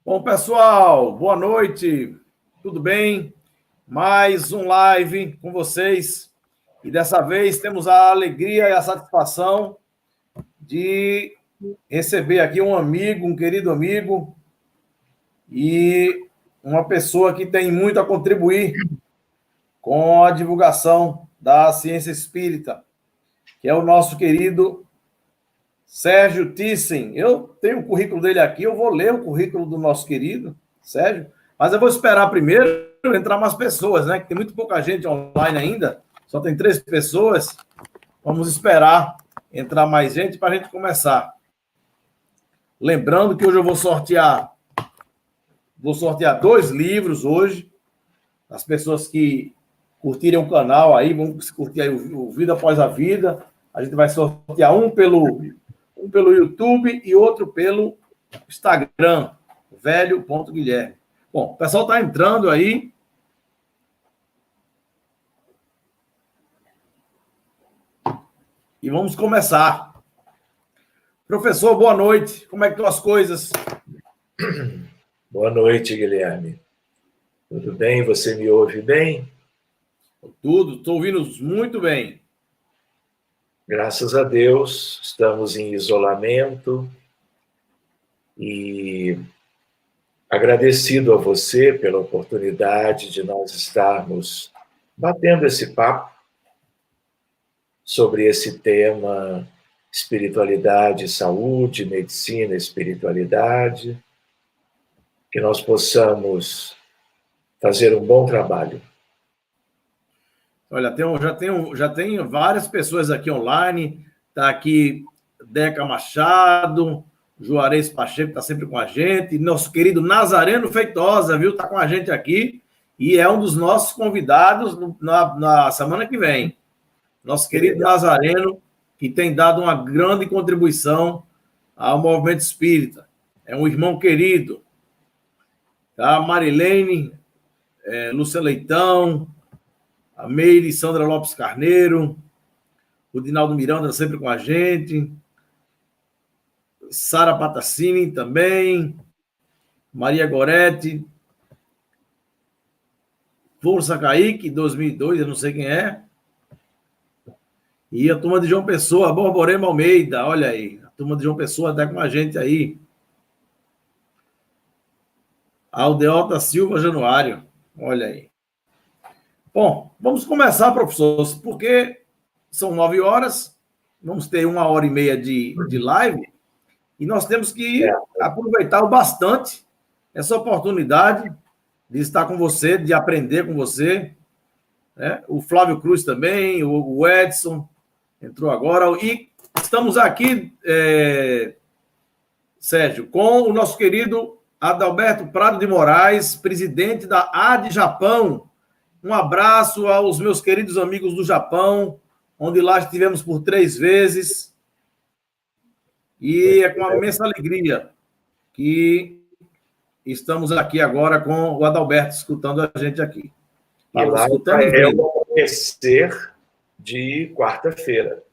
Bom, pessoal, boa noite, tudo bem? Mais um live com vocês e dessa vez temos a alegria e a satisfação de receber aqui um amigo, um querido amigo e uma pessoa que tem muito a contribuir com a divulgação da ciência espírita, que é o nosso querido Sérgio Thyssen. Eu tenho o currículo dele aqui, eu vou ler o currículo do nosso querido Sérgio, mas eu vou esperar primeiro entrar mais pessoas, né? Que tem muito pouca gente online ainda, só tem 3 pessoas. Vamos esperar entrar mais gente para a gente começar. Lembrando que hoje eu vou sortear 2 livros hoje. As pessoas que curtirem o canal aí, vão curtir aí o Vida Após a Vida. A gente vai sortear um pelo YouTube e outro pelo Instagram, velho.guilherme. Bom, o pessoal está entrando aí. E vamos começar. Professor, boa noite. Como é que estão as coisas? Boa noite, Guilherme. Tudo bem? Você me ouve bem? Tudo, estou ouvindo muito bem. Graças a Deus, estamos em isolamento e agradecido a você pela oportunidade de nós estarmos batendo esse papo sobre esse tema espiritualidade, saúde, medicina, espiritualidade, que nós possamos fazer um bom trabalho. Olha, já tenho várias pessoas aqui online. Está aqui Deca Machado, Juarez Pacheco está sempre com a gente, nosso querido Nazareno Feitosa, viu? Está com a gente aqui e é um dos nossos convidados na semana que vem. Nosso querido Nazareno, que tem dado uma grande contribuição ao movimento espírita. É um irmão querido. Tá? Marilene, Lúcia Leitão, a Meire Sandra Lopes Carneiro, o Dinaldo Miranda sempre com a gente, Sara Patacini também, Maria Goretti, Força Kaique, 2002, eu não sei quem é, e a turma de João Pessoa, Borborema Almeida, olha aí, a turma de João Pessoa está com a gente aí, Aldeota Silva Januário, olha aí. Bom, vamos começar, professor, porque são 9 horas, vamos ter 1h30 de live, e nós temos que aproveitar o bastante essa oportunidade de estar com você, de aprender com você. Né? O Flávio Cruz também, o Edson entrou agora, e estamos aqui, Sérgio, com o nosso querido Adalberto Prado de Moraes, presidente da AD Japão. Um abraço aos meus queridos amigos do Japão, onde lá estivemos por 3 vezes. E é com uma imensa alegria que estamos aqui agora com o Adalberto, escutando a gente aqui. E lá é o amanhecer de quarta-feira.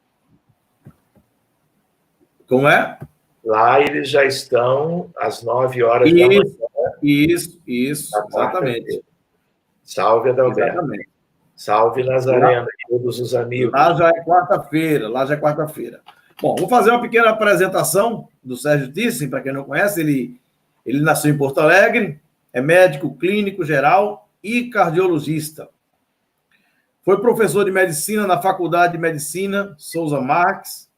Como é? Lá eles já estão às 9 horas da manhã. Isso, exatamente. Salve, Adalberto. Exatamente. Salve, Nazareno, e todos os amigos. Lá já é quarta-feira. Bom, vou fazer uma pequena apresentação do Sérgio Thyssen, para quem não conhece. Ele nasceu em Porto Alegre, é médico clínico geral e cardiologista. Foi professor de medicina na Faculdade de Medicina Souza Marques,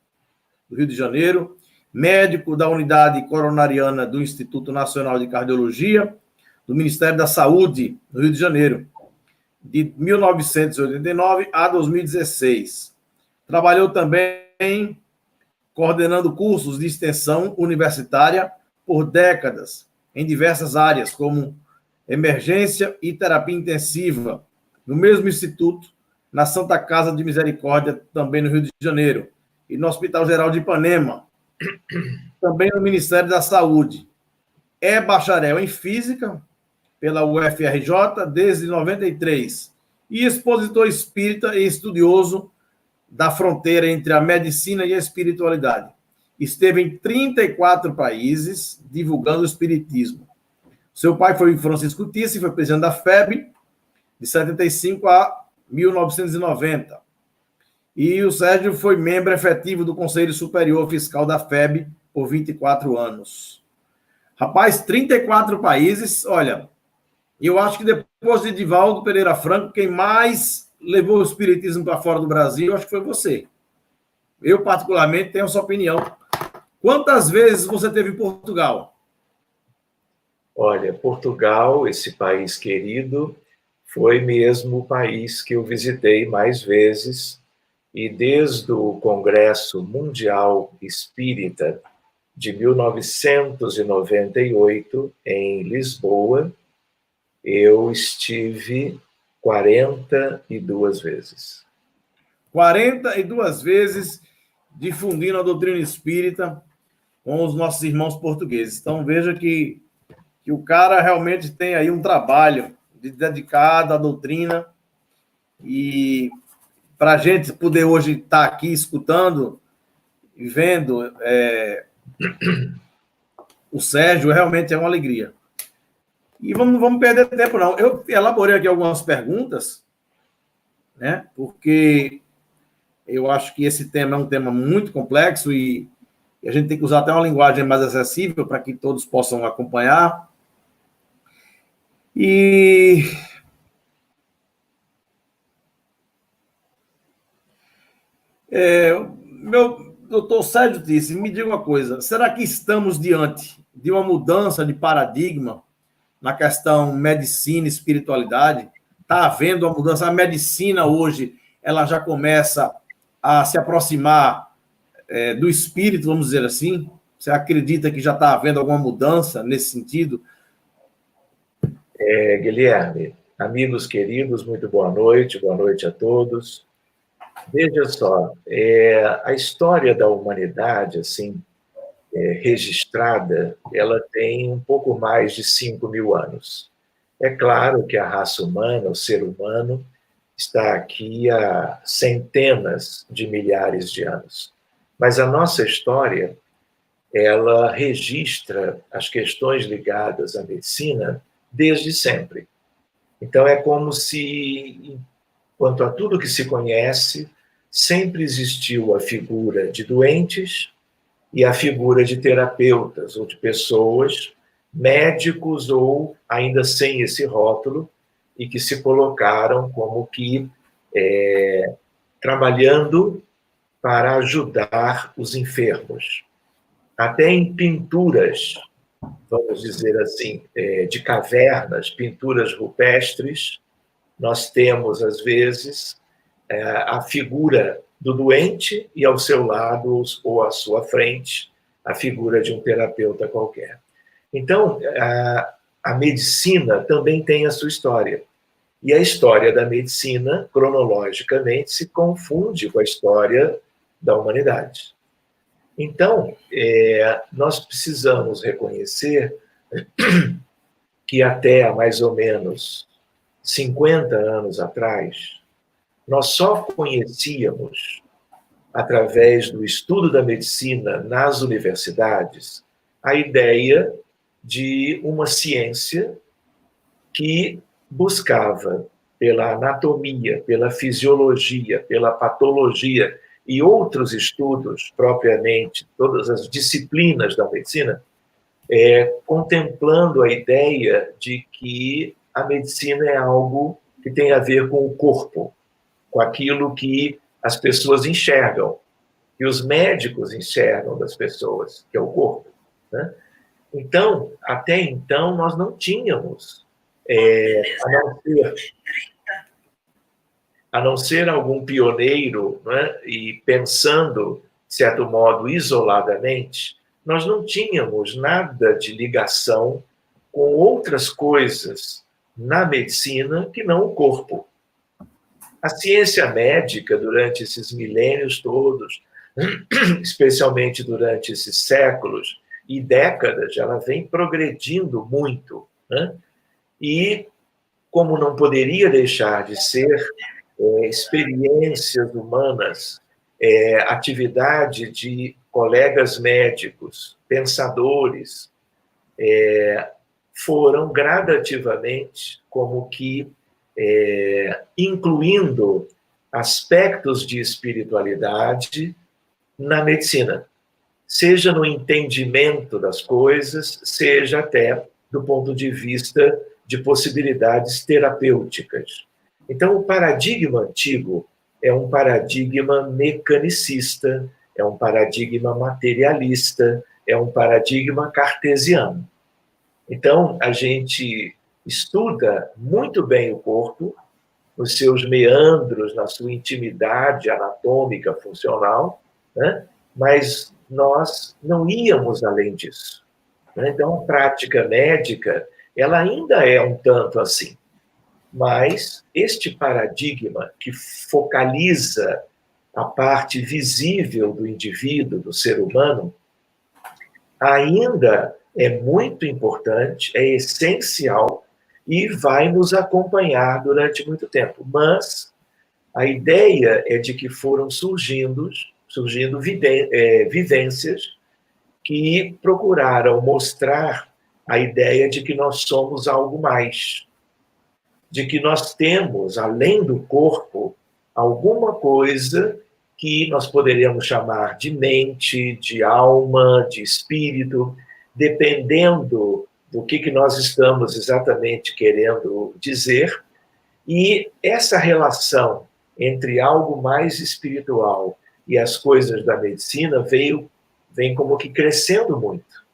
do Rio de Janeiro, médico da Unidade Coronariana do Instituto Nacional de Cardiologia, do Ministério da Saúde, no Rio de Janeiro, de 1989 a 2016. Trabalhou também coordenando cursos de extensão universitária por décadas, em diversas áreas, como emergência e terapia intensiva, no mesmo instituto, na Santa Casa de Misericórdia, também no Rio de Janeiro, e no Hospital Geral de Ipanema, também no Ministério da Saúde. É bacharel em Física pela UFRJ desde 93 e expositor espírita e estudioso da fronteira entre a medicina e a espiritualidade. Esteve em 34 países divulgando o espiritismo. Seu pai foi Francisco Tisse, foi presidente da FEB de 75 a 1990. E o Sérgio foi membro efetivo do Conselho Superior Fiscal da FEB por 24 anos. Rapaz, 34 países, olha, eu acho que depois de Divaldo Pereira Franco, quem mais levou o espiritismo para fora do Brasil, acho que foi você. Eu, particularmente, tenho essa opinião. Quantas vezes você teve em Portugal? Olha, Portugal, esse país querido, foi mesmo o país que eu visitei mais vezes, e desde o Congresso Mundial Espírita de 1998, em Lisboa, eu estive 42 vezes. 42 vezes difundindo a doutrina espírita com os nossos irmãos portugueses. Então, veja que o cara realmente tem aí um trabalho dedicado à doutrina, e para a gente poder hoje estar aqui escutando e vendo o Sérgio, realmente é uma alegria. E não vamos perder tempo, não. Eu elaborei aqui algumas perguntas, né? Porque eu acho que esse tema é um tema muito complexo e a gente tem que usar até uma linguagem mais acessível para que todos possam acompanhar. E meu doutor Sérgio disse, me diga uma coisa, será que estamos diante de uma mudança de paradigma na questão medicina e espiritualidade? Está havendo uma mudança? A medicina hoje, ela já começa a se aproximar do espírito, vamos dizer assim? Você acredita que já está havendo alguma mudança nesse sentido? Guilherme, amigos queridos, muito boa noite a todos. Veja só, a história da humanidade, assim, registrada, ela tem um pouco mais de 5.000 anos. É claro que a raça humana, o ser humano, está aqui há centenas de milhares de anos. Mas a nossa história, ela registra as questões ligadas à medicina desde sempre. Então, é como se, quanto a tudo que se conhece, sempre existiu a figura de doentes e a figura de terapeutas, ou de pessoas, médicos ou ainda sem esse rótulo, e que se colocaram como que trabalhando para ajudar os enfermos. Até em pinturas, vamos dizer assim, de cavernas, pinturas rupestres, nós temos, às vezes, a figura do doente e, ao seu lado ou à sua frente, a figura de um terapeuta qualquer. Então, a medicina também tem a sua história. E a história da medicina, cronologicamente, se confunde com a história da humanidade. Então, nós precisamos reconhecer que até há mais ou menos 50 anos atrás, nós só conhecíamos, através do estudo da medicina nas universidades, a ideia de uma ciência que buscava, pela anatomia, pela fisiologia, pela patologia e outros estudos, propriamente, todas as disciplinas da medicina, contemplando a ideia de que a medicina é algo que tem a ver com o corpo, com aquilo que as pessoas enxergam, e os médicos enxergam das pessoas, que é o corpo, né? Então, até então, nós não tínhamos, a não ser algum pioneiro, né, e pensando, de certo modo, isoladamente, nós não tínhamos nada de ligação com outras coisas na medicina que não o corpo. A ciência médica, durante esses milênios todos, especialmente durante esses séculos e décadas, ela vem progredindo muito, né? E, como não poderia deixar de ser, experiências humanas, atividade de colegas médicos, pensadores, foram gradativamente como que incluindo aspectos de espiritualidade na medicina, seja no entendimento das coisas, seja até do ponto de vista de possibilidades terapêuticas. Então, o paradigma antigo é um paradigma mecanicista, é um paradigma materialista, é um paradigma cartesiano. Então, a gente estuda muito bem o corpo, nos seus meandros, na sua intimidade anatômica, funcional, né? Mas nós não íamos além disso. Né? Então, a prática médica, ela ainda é um tanto assim. Mas este paradigma que focaliza a parte visível do indivíduo, do ser humano, ainda é muito importante, é essencial e vai nos acompanhar durante muito tempo. Mas a ideia é de que foram surgindo vivências que procuraram mostrar a ideia de que nós somos algo mais, de que nós temos, além do corpo, alguma coisa que nós poderíamos chamar de mente, de alma, de espírito, dependendo do que nós estamos exatamente querendo dizer. E essa relação entre algo mais espiritual e as coisas da medicina vem como que crescendo muito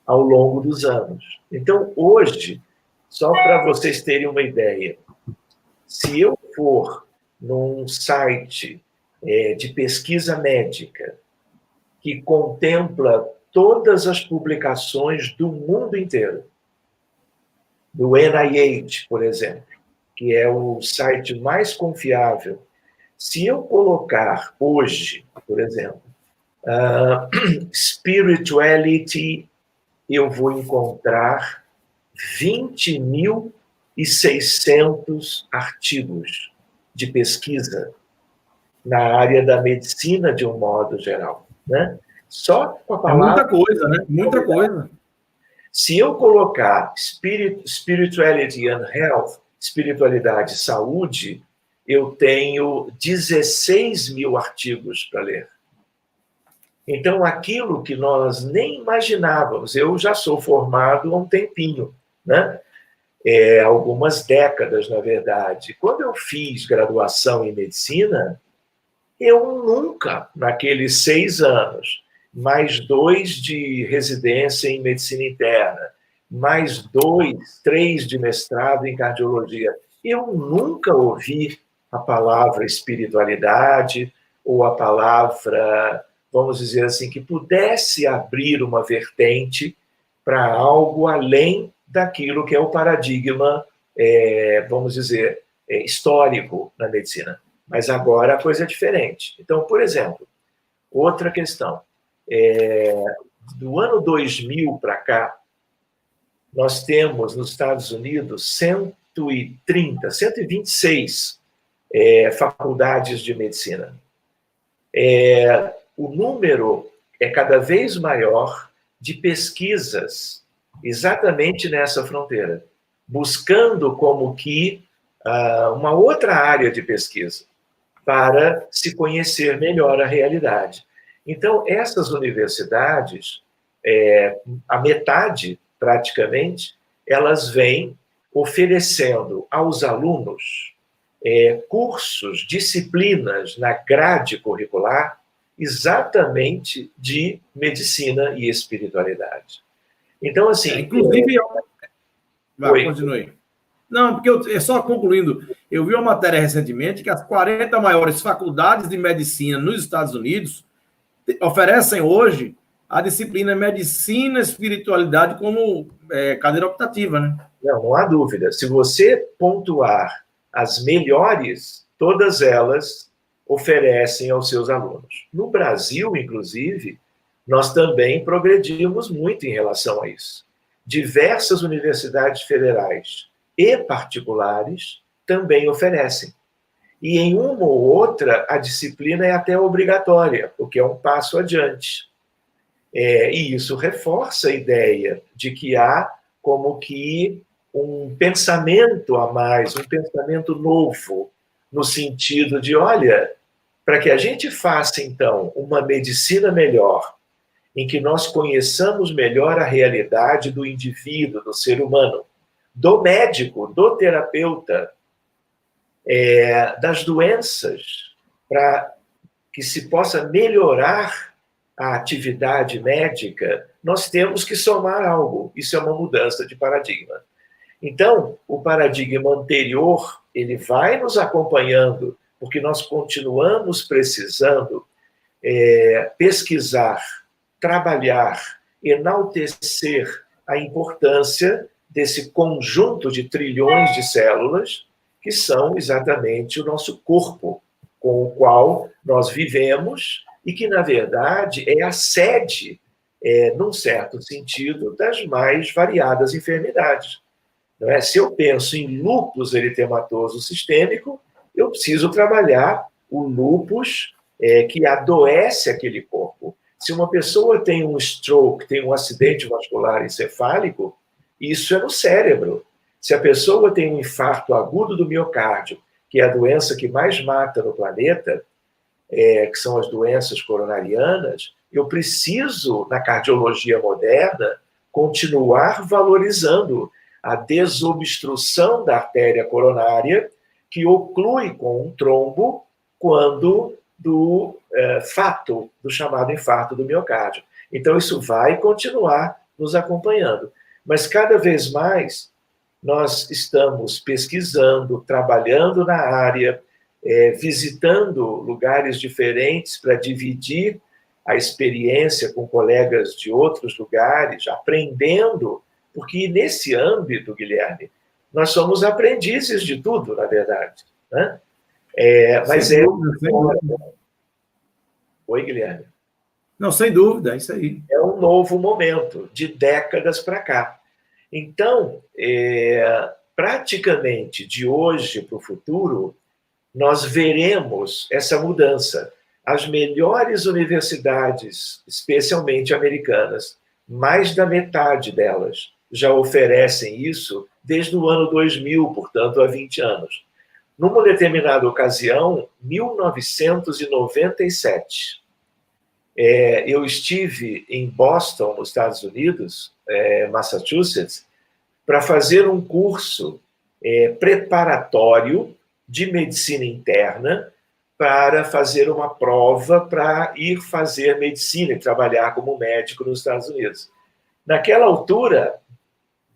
ao longo dos anos. Então, hoje, só para vocês terem uma ideia, se eu for num site de pesquisa médica que contempla todas as publicações do mundo inteiro, do NIH, por exemplo, que é o site mais confiável, se eu colocar hoje, por exemplo, spirituality, eu vou encontrar 20.600 artigos de pesquisa na área da medicina de um modo geral, né? Só com a palavra... É muita coisa, né? Muita coisa. Se eu colocar spirituality and health, espiritualidade e saúde, eu tenho 16 mil artigos para ler. Então, aquilo que nós nem imaginávamos, eu já sou formado há um tempinho, né? Algumas décadas, na verdade. Quando eu fiz graduação em medicina, eu nunca, naqueles 6 anos, mais 2 de residência em medicina interna, mais 2, 3 de mestrado em cardiologia, eu nunca ouvi a palavra espiritualidade ou a palavra, vamos dizer assim, que pudesse abrir uma vertente para algo além daquilo que é o paradigma, vamos dizer, histórico na medicina. Mas agora a coisa é diferente. Então, por exemplo, outra questão. Do ano 2000 para cá, nós temos nos Estados Unidos 126 faculdades de medicina. O número é cada vez maior de pesquisas exatamente nessa fronteira, buscando como que uma outra área de pesquisa para se conhecer melhor a realidade. Então, essas universidades, a metade, praticamente, elas vêm oferecendo aos alunos cursos, disciplinas na grade curricular exatamente de medicina e espiritualidade. Então, assim... Inclusive... Continue. Não, porque só concluindo, eu vi uma matéria recentemente que as 40 maiores faculdades de medicina nos Estados Unidos oferecem hoje a disciplina Medicina e Espiritualidade como cadeira optativa, né? Não há dúvida. Se você pontuar as melhores, todas elas oferecem aos seus alunos. No Brasil, inclusive, nós também progredimos muito em relação a isso. Diversas universidades federais e particulares também oferecem. E em uma ou outra, a disciplina é até obrigatória, o que é um passo adiante. E isso reforça a ideia de que há como que um pensamento a mais, um pensamento novo, no sentido de, olha, para que a gente faça, então, uma medicina melhor, em que nós conheçamos melhor a realidade do indivíduo, do ser humano, do médico, do terapeuta, das doenças, para que se possa melhorar a atividade médica, nós temos que somar algo. Isso é uma mudança de paradigma. Então, o paradigma anterior, ele vai nos acompanhando, porque nós continuamos precisando pesquisar, trabalhar, enaltecer a importância desse conjunto de trilhões de células que são exatamente o nosso corpo, com o qual nós vivemos e que, na verdade, é a sede, num certo sentido, das mais variadas enfermidades. Não é? Se eu penso em lúpus eritematoso sistêmico, eu preciso trabalhar o lúpus que adoece aquele corpo. Se uma pessoa tem um stroke, tem um acidente vascular encefálico, isso é no cérebro. Se a pessoa tem um infarto agudo do miocárdio, que é a doença que mais mata no planeta, que são as doenças coronarianas, eu preciso, na cardiologia moderna, continuar valorizando a desobstrução da artéria coronária, que oclui com um trombo quando do fato do chamado infarto do miocárdio. Então, isso vai continuar nos acompanhando. Mas, cada vez mais, nós estamos pesquisando, trabalhando na área, visitando lugares diferentes para dividir a experiência com colegas de outros lugares, aprendendo, porque nesse âmbito, Guilherme, nós somos aprendizes de tudo, na verdade. Né? Mas Oi, Guilherme. Não, sem dúvida, é isso aí. É um novo momento, de décadas para cá. Então, praticamente de hoje para o futuro, nós veremos essa mudança. As melhores universidades, especialmente americanas, mais da metade delas já oferecem isso desde o ano 2000, portanto, há 20 anos. Numa determinada ocasião, 1997, eu estive em Boston, nos Estados Unidos, Massachusetts, para fazer um curso preparatório de medicina interna para fazer uma prova para ir fazer medicina e trabalhar como médico nos Estados Unidos. Naquela altura,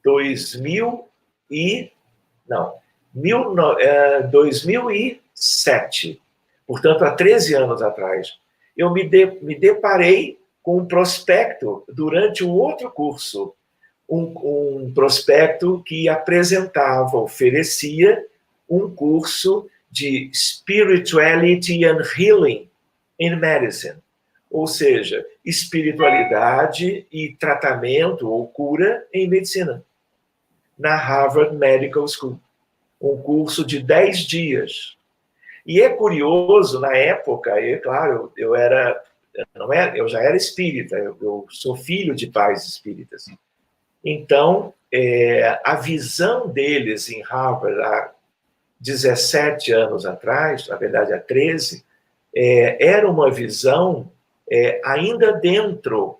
2007, portanto, há 13 anos atrás, eu me deparei com um prospecto durante um outro curso, um prospecto que apresentava, oferecia um curso de Spirituality and Healing in Medicine, ou seja, espiritualidade e tratamento ou cura em medicina, na Harvard Medical School, um curso de 10 dias. E é curioso, na época, claro, eu já era espírita, eu sou filho de pais espíritas. Então, a visão deles em Harvard, há 17 anos atrás, na verdade há 13, era uma visão ainda dentro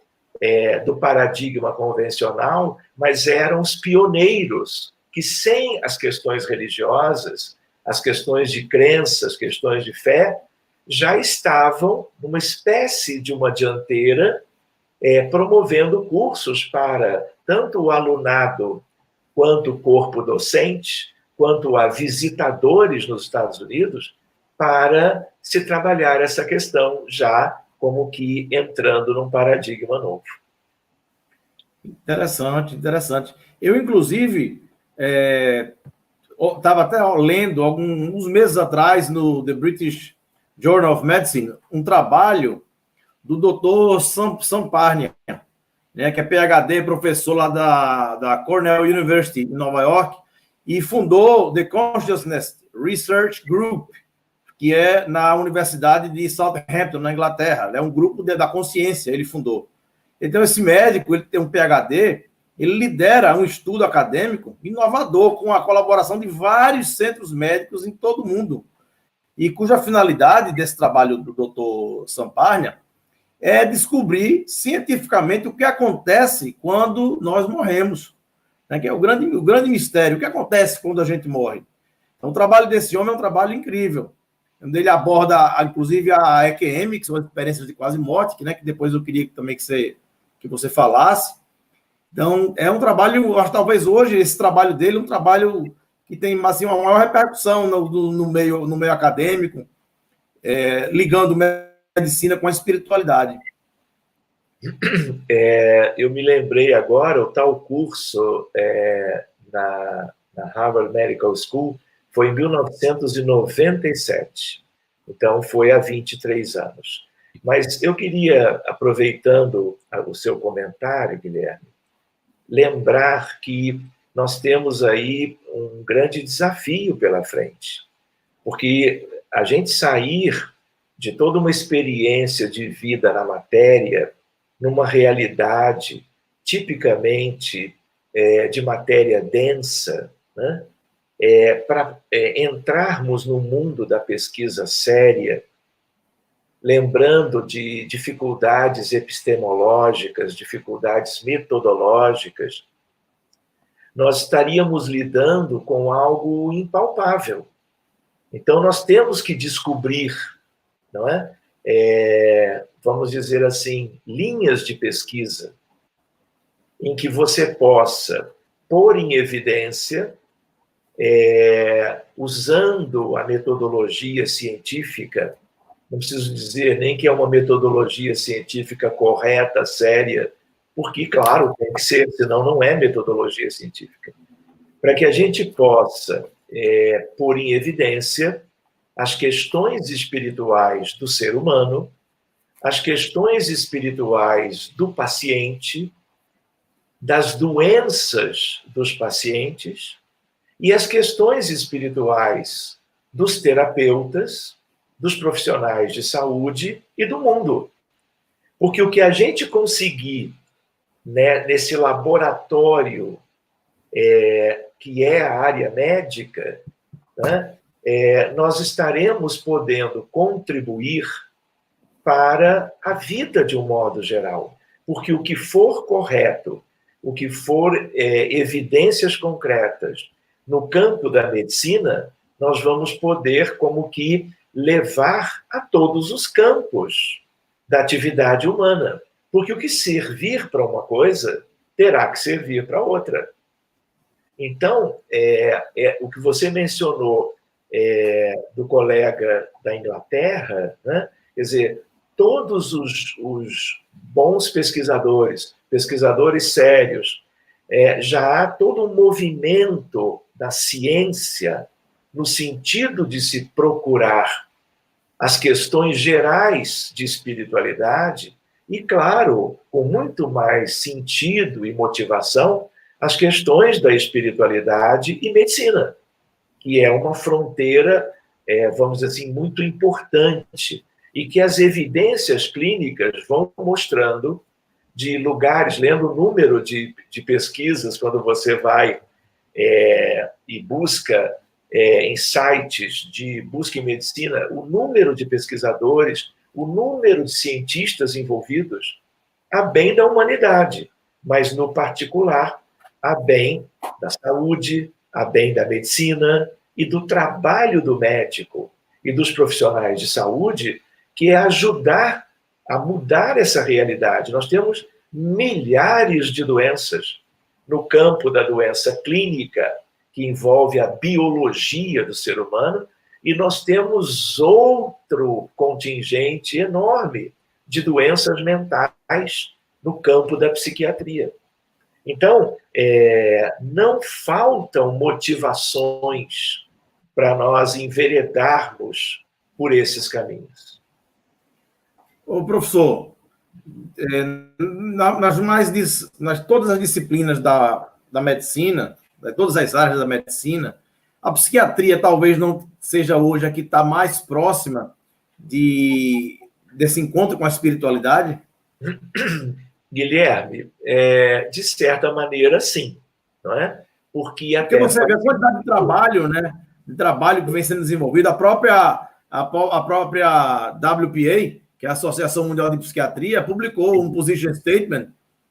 do paradigma convencional, mas eram os pioneiros que, sem as questões religiosas, as questões de crenças, questões de fé, já estavam numa espécie de uma dianteira, promovendo cursos para tanto o alunado, quanto o corpo docente, quanto a visitadores nos Estados Unidos, para se trabalhar essa questão já como que entrando num paradigma novo. Interessante, interessante. Eu, inclusive, estava até lendo, alguns meses atrás, no The British Journal of Medicine, um trabalho do Dr. Sam Parnia, né, que é PhD, professor lá da Cornell University, em Nova York, e fundou The Consciousness Research Group, que é na Universidade de Southampton, na Inglaterra. É um grupo da consciência, ele fundou. Então, esse médico, ele tem um PhD, ele lidera um estudo acadêmico inovador com a colaboração de vários centros médicos em todo o mundo, e cuja finalidade desse trabalho do Dr. Samparnia é descobrir cientificamente o que acontece quando nós morremos, né? Que é o grande mistério, o que acontece quando a gente morre. Então, o trabalho desse homem é um trabalho incrível, onde ele aborda, inclusive, a EQM, que são as experiências de quase morte, né? Que depois eu queria também que você falasse. Então, é um trabalho, acho que talvez hoje, esse trabalho dele é um trabalho que tem assim, uma maior repercussão no meio acadêmico, ligando medicina com a espiritualidade. Eu me lembrei agora, o tal curso na Harvard Medical School foi em 1997. Então, foi há 23 anos. Mas eu queria, aproveitando o seu comentário, Guilherme, lembrar que nós temos aí um grande desafio pela frente, porque a gente sair de toda uma experiência de vida na matéria, numa realidade tipicamente de matéria densa, né? Para entrarmos no mundo da pesquisa séria, lembrando de dificuldades epistemológicas, dificuldades metodológicas, nós estaríamos lidando com algo impalpável. Então, nós temos que descobrir, não é? Vamos dizer assim, linhas de pesquisa em que você possa pôr em evidência, usando a metodologia científica, não preciso dizer nem que é uma metodologia científica correta, séria, porque, claro, tem que ser, senão não é metodologia científica. Para que a gente possa pôr em evidência as questões espirituais do ser humano, as questões espirituais do paciente, das doenças dos pacientes e as questões espirituais dos terapeutas, dos profissionais de saúde e do mundo. Porque o que a gente conseguir, né, nesse laboratório que é a área médica, né, nós estaremos podendo contribuir para a vida de um modo geral. Porque o que for correto, o que for evidências concretas no campo da medicina, nós vamos poder como que levar a todos os campos da atividade humana. Porque o que servir para uma coisa terá que servir para outra. Então, o que você mencionou do colega da Inglaterra, né? Quer dizer, todos os bons pesquisadores sérios, já há todo um movimento da ciência no sentido de se procurar as questões gerais de espiritualidade e, claro, com muito mais sentido e motivação, as questões da espiritualidade e medicina, que é uma fronteira, vamos dizer assim, muito importante, e que as evidências clínicas vão mostrando de lugares, lembra o número de pesquisas, quando você vai e busca em sites de busca em medicina, o número de pesquisadores, o número de cientistas envolvidos, a bem da humanidade, mas, no particular, a bem da saúde, a bem da medicina e do trabalho do médico e dos profissionais de saúde, que é ajudar a mudar essa realidade. Nós temos milhares de doenças no campo da doença clínica, que envolve a biologia do ser humano, e nós temos outro contingente enorme de doenças mentais no campo da psiquiatria. Então, não faltam motivações para nós enveredarmos por esses caminhos. Ô, professor, todas as disciplinas da medicina, todas as áreas da medicina, a psiquiatria talvez não seja hoje a que está mais próxima desse encontro com a espiritualidade? Guilherme, de certa maneira, sim, não é? Porque Porque você vê a quantidade de trabalho, né? De trabalho que vem sendo desenvolvido, a própria WPA, que é a Associação Mundial de Psiquiatria, publicou um position statement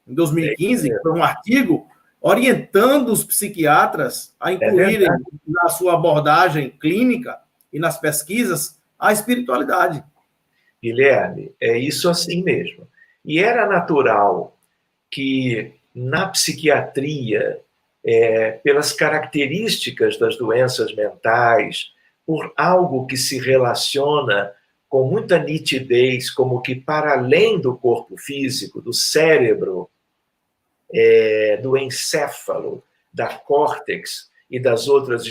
em 2015, que foi um artigo orientando os psiquiatras a incluírem na sua abordagem clínica e nas pesquisas a espiritualidade. Guilherme, é isso assim mesmo. E era natural que na psiquiatria, pelas características das doenças mentais, por algo que se relaciona com muita nitidez, como que para além do corpo físico, do cérebro, do encéfalo, da córtex e das outras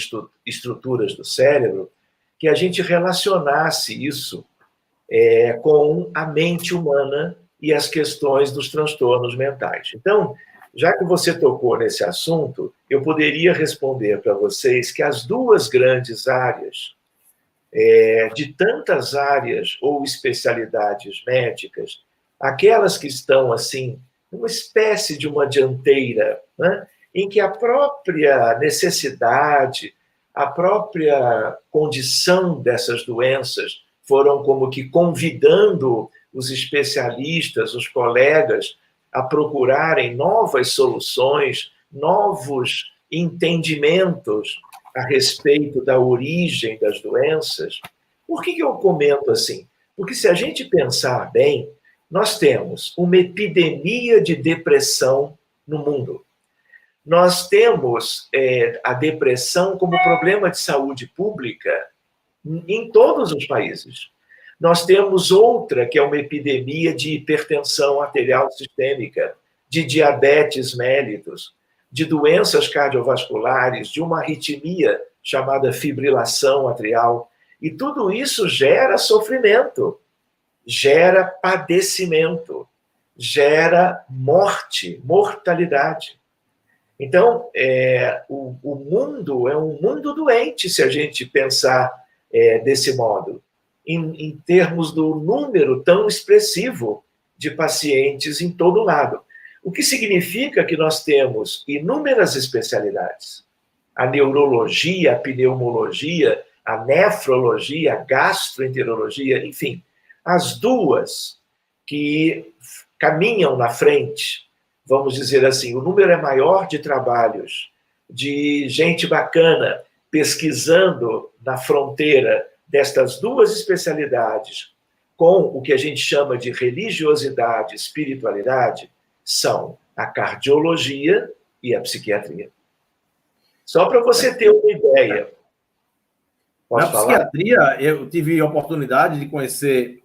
estruturas do cérebro, que a gente relacionasse isso com a mente humana e as questões dos transtornos mentais. Então, já que você tocou nesse assunto, eu poderia responder para vocês que as duas grandes áreas, de tantas áreas ou especialidades médicas, aquelas que estão, assim, numa espécie de uma dianteira, né, em que a própria necessidade, a própria condição dessas doenças foram como que convidando os especialistas, os colegas, a procurarem novas soluções, novos entendimentos a respeito da origem das doenças. Por que eu comento assim? Porque se a gente pensar bem, nós temos uma epidemia de depressão no mundo. Nós temos a depressão como problema de saúde pública em todos os países. Nós temos outra, que é uma epidemia de hipertensão arterial sistêmica, de diabetes mellitus, de doenças cardiovasculares, de uma arritmia chamada fibrilação atrial. E tudo isso gera sofrimento, gera padecimento, gera morte, mortalidade. Então, o mundo é um mundo doente, se a gente pensar desse modo, em termos do número tão expressivo de pacientes em todo lado. O que significa que nós temos inúmeras especialidades. A neurologia, a pneumologia, a nefrologia, a gastroenterologia, enfim, as duas que caminham na frente, vamos dizer assim, o número é maior de trabalhos, de gente bacana pesquisando na fronteira destas duas especialidades com o que a gente chama de religiosidade, espiritualidade, são a cardiologia e a psiquiatria. Só para você ter uma ideia. Na psiquiatria, eu tive a oportunidade de conhecer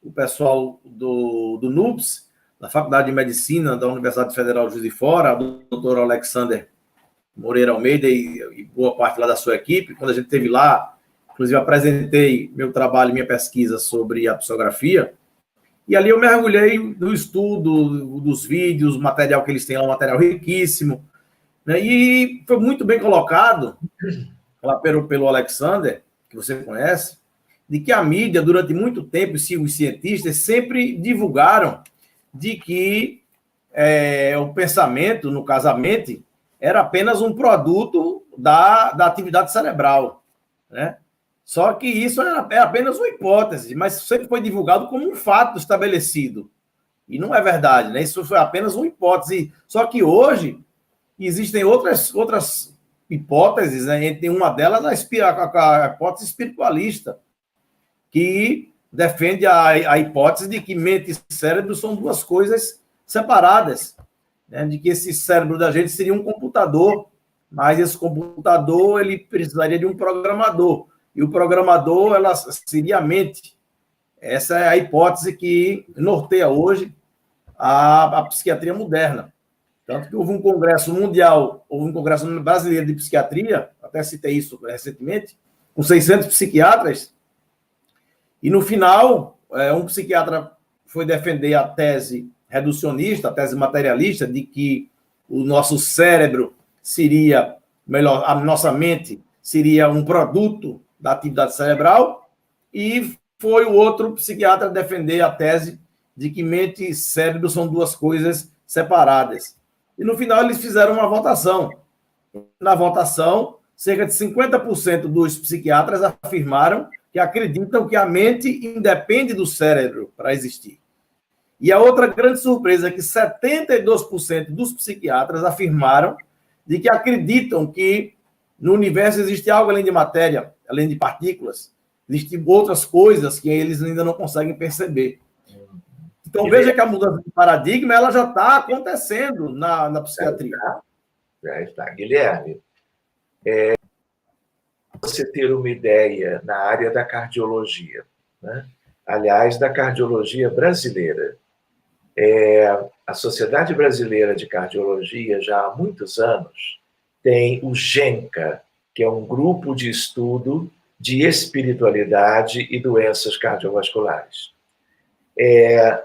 o pessoal do NUPS, da Faculdade de Medicina da Universidade Federal de Juiz de Fora, o doutor Alexander Moreira Almeida e boa parte lá da sua equipe. Quando a gente esteve lá, inclusive apresentei meu trabalho, minha pesquisa sobre a psicografia, e ali eu mergulhei no estudo dos vídeos, o material que eles têm lá, um material riquíssimo, né? E foi muito bem colocado lá pelo Alexander, que você conhece, de que a mídia, durante muito tempo, e os cientistas sempre divulgaram de que o pensamento, no caso a mente, era apenas um produto da atividade cerebral, né? Só que isso é apenas uma hipótese, mas sempre foi divulgado como um fato estabelecido. E não é verdade, né? Isso foi apenas uma hipótese. Só que hoje existem outras hipóteses, né? Entre uma delas a hipótese espiritualista, que defende a hipótese de que mente e cérebro são duas coisas separadas, né? De que esse cérebro da gente seria um computador, mas esse computador ele precisaria de um programador, e o programador ela seria a mente. Essa é a hipótese que norteia hoje a psiquiatria moderna. Tanto que houve um congresso mundial, houve um congresso brasileiro de psiquiatria, até citei isso recentemente, com 600 psiquiatras, e no final, um psiquiatra foi defender a tese reducionista, a tese materialista, de que o nosso cérebro seria, melhor, a nossa mente seria um produto da atividade cerebral, e foi o outro psiquiatra defender a tese de que mente e cérebro são duas coisas separadas. E no final eles fizeram uma votação. Na votação, cerca de 50% dos psiquiatras afirmaram que acreditam que a mente independe do cérebro para existir. E a outra grande surpresa é que 72% dos psiquiatras afirmaram de que acreditam que no universo existe algo além de matéria, além de partículas, existem outras coisas que eles ainda não conseguem perceber. Então, veja que a mudança de paradigma ela já está acontecendo na psiquiatria. Já está. Guilherme, você ter uma ideia na área da cardiologia, né? Aliás, da cardiologia brasileira. A Sociedade Brasileira de Cardiologia, já há muitos anos, tem o GENCA, que é um grupo de estudo de espiritualidade e doenças cardiovasculares.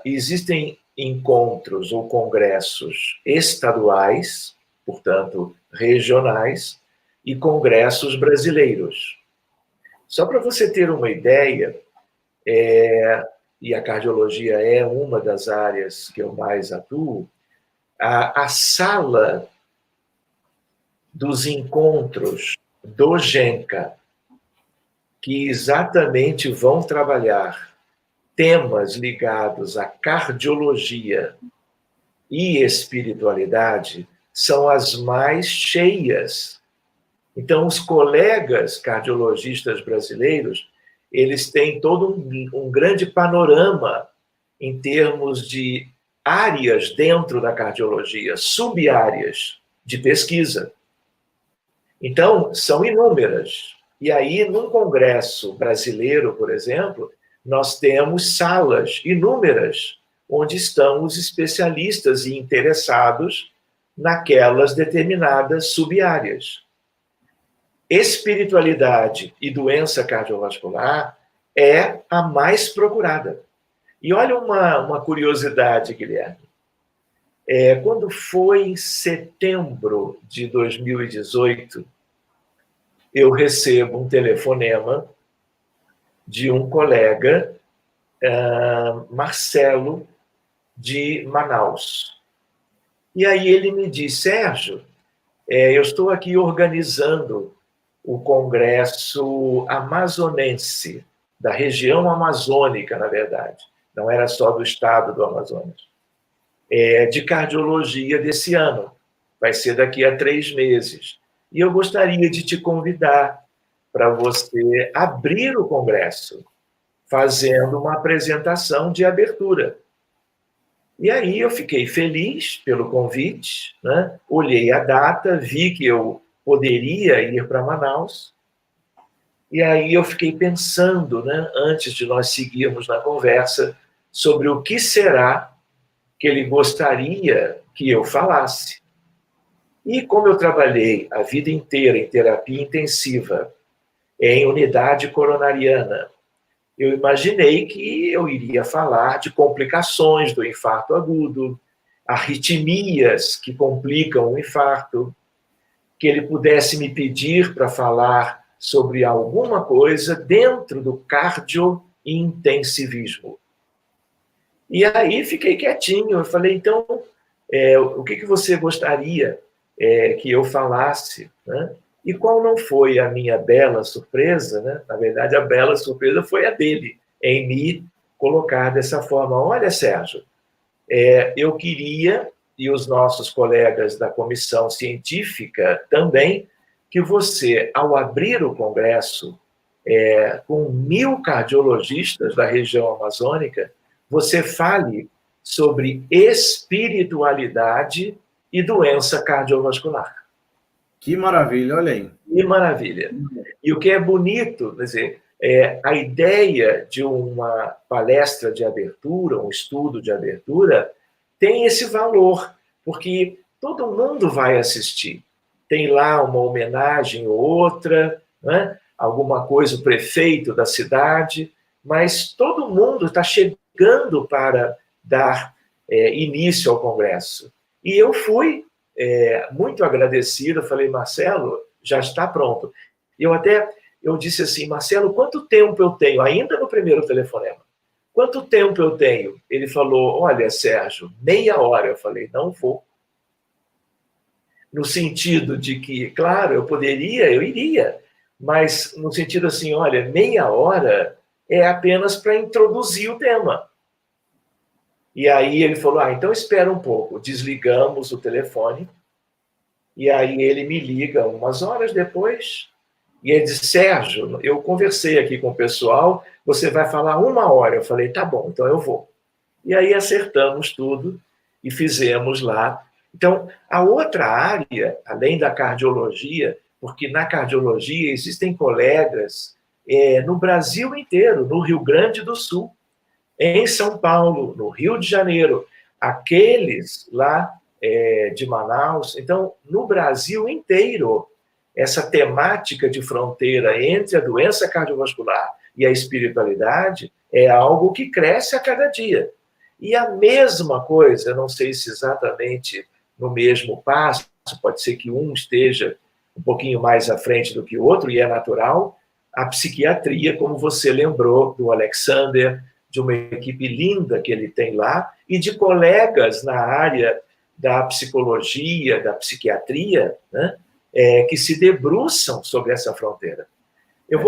Existem encontros ou congressos estaduais, portanto, regionais, e congressos brasileiros. Só para você ter uma ideia, e a cardiologia é uma das áreas que eu mais atuo, a sala dos encontros do GENCA, que exatamente vão trabalhar temas ligados à cardiologia e espiritualidade, são as mais cheias. Então, os colegas cardiologistas brasileiros, eles têm todo um grande panorama em termos de áreas dentro da cardiologia, sub-áreas de pesquisa. Então, são inúmeras. E aí, num congresso brasileiro, por exemplo, nós temos salas inúmeras, onde estão os especialistas e interessados naquelas determinadas sub-áreas. Espiritualidade e doença cardiovascular é a mais procurada. E olha uma curiosidade, Guilherme. Quando foi em setembro de 2018, eu recebo um telefonema de um colega, Marcelo, de Manaus. E aí ele me diz: Sérgio, eu estou aqui organizando o Congresso Amazonense, da região amazônica, na verdade, não era só do estado do Amazonas, de cardiologia desse ano, vai ser daqui a 3 meses. E eu gostaria de te convidar para você abrir o congresso, fazendo uma apresentação de abertura. E aí eu fiquei feliz pelo convite, né? Olhei a data, vi que eu poderia ir para Manaus, e aí eu fiquei pensando, né, antes de nós seguirmos na conversa, sobre o que será que ele gostaria que eu falasse. E como eu trabalhei a vida inteira em terapia intensiva, em unidade coronariana, eu imaginei que eu iria falar de complicações do infarto agudo, arritmias que complicam o infarto, que ele pudesse me pedir para falar sobre alguma coisa dentro do cardiointensivismo. E aí fiquei quietinho, eu falei, então, o que você gostaria que eu falasse, né? E qual não foi a minha bela surpresa, né? Na verdade, a bela surpresa foi a dele, em me colocar dessa forma. Olha, Sérgio, eu queria, e os nossos colegas da comissão científica também, que você, ao abrir o congresso com 1000 cardiologistas da região amazônica, você fale sobre espiritualidade e doença cardiovascular. Que maravilha, olha aí. Que maravilha. E o que é bonito, quer dizer, a ideia de uma palestra de abertura, um estudo de abertura, tem esse valor, porque todo mundo vai assistir. Tem lá uma homenagem ou outra, né? Alguma coisa, o prefeito da cidade, mas todo mundo está chegando para dar início ao congresso. E eu fui muito agradecido, falei, Marcelo, já está pronto. Eu disse assim, Marcelo, quanto tempo eu tenho? Ainda no primeiro telefonema. Quanto tempo eu tenho? Ele falou, olha, Sérgio, meia hora. Eu falei, não vou. No sentido de que, claro, eu iria, mas no sentido assim, olha, meia hora é apenas para introduzir o tema. E aí ele falou, então espera um pouco. Desligamos o telefone, e aí ele me liga umas horas depois, e ele disse, Sérgio, eu conversei aqui com o pessoal, você vai falar uma hora. Eu falei, tá bom, então eu vou. E aí acertamos tudo e fizemos lá. Então, a outra área, além da cardiologia, porque na cardiologia existem colegas no Brasil inteiro, no Rio Grande do Sul, em São Paulo, no Rio de Janeiro, aqueles lá de Manaus. Então, no Brasil inteiro, essa temática de fronteira entre a doença cardiovascular e a espiritualidade é algo que cresce a cada dia. E a mesma coisa, não sei se exatamente no mesmo passo, pode ser que um esteja um pouquinho mais à frente do que o outro, e é natural, a psiquiatria, como você lembrou do Alexander, de uma equipe linda que ele tem lá, e de colegas na área da psicologia, da psiquiatria, né, que se debruçam sobre essa fronteira. Eu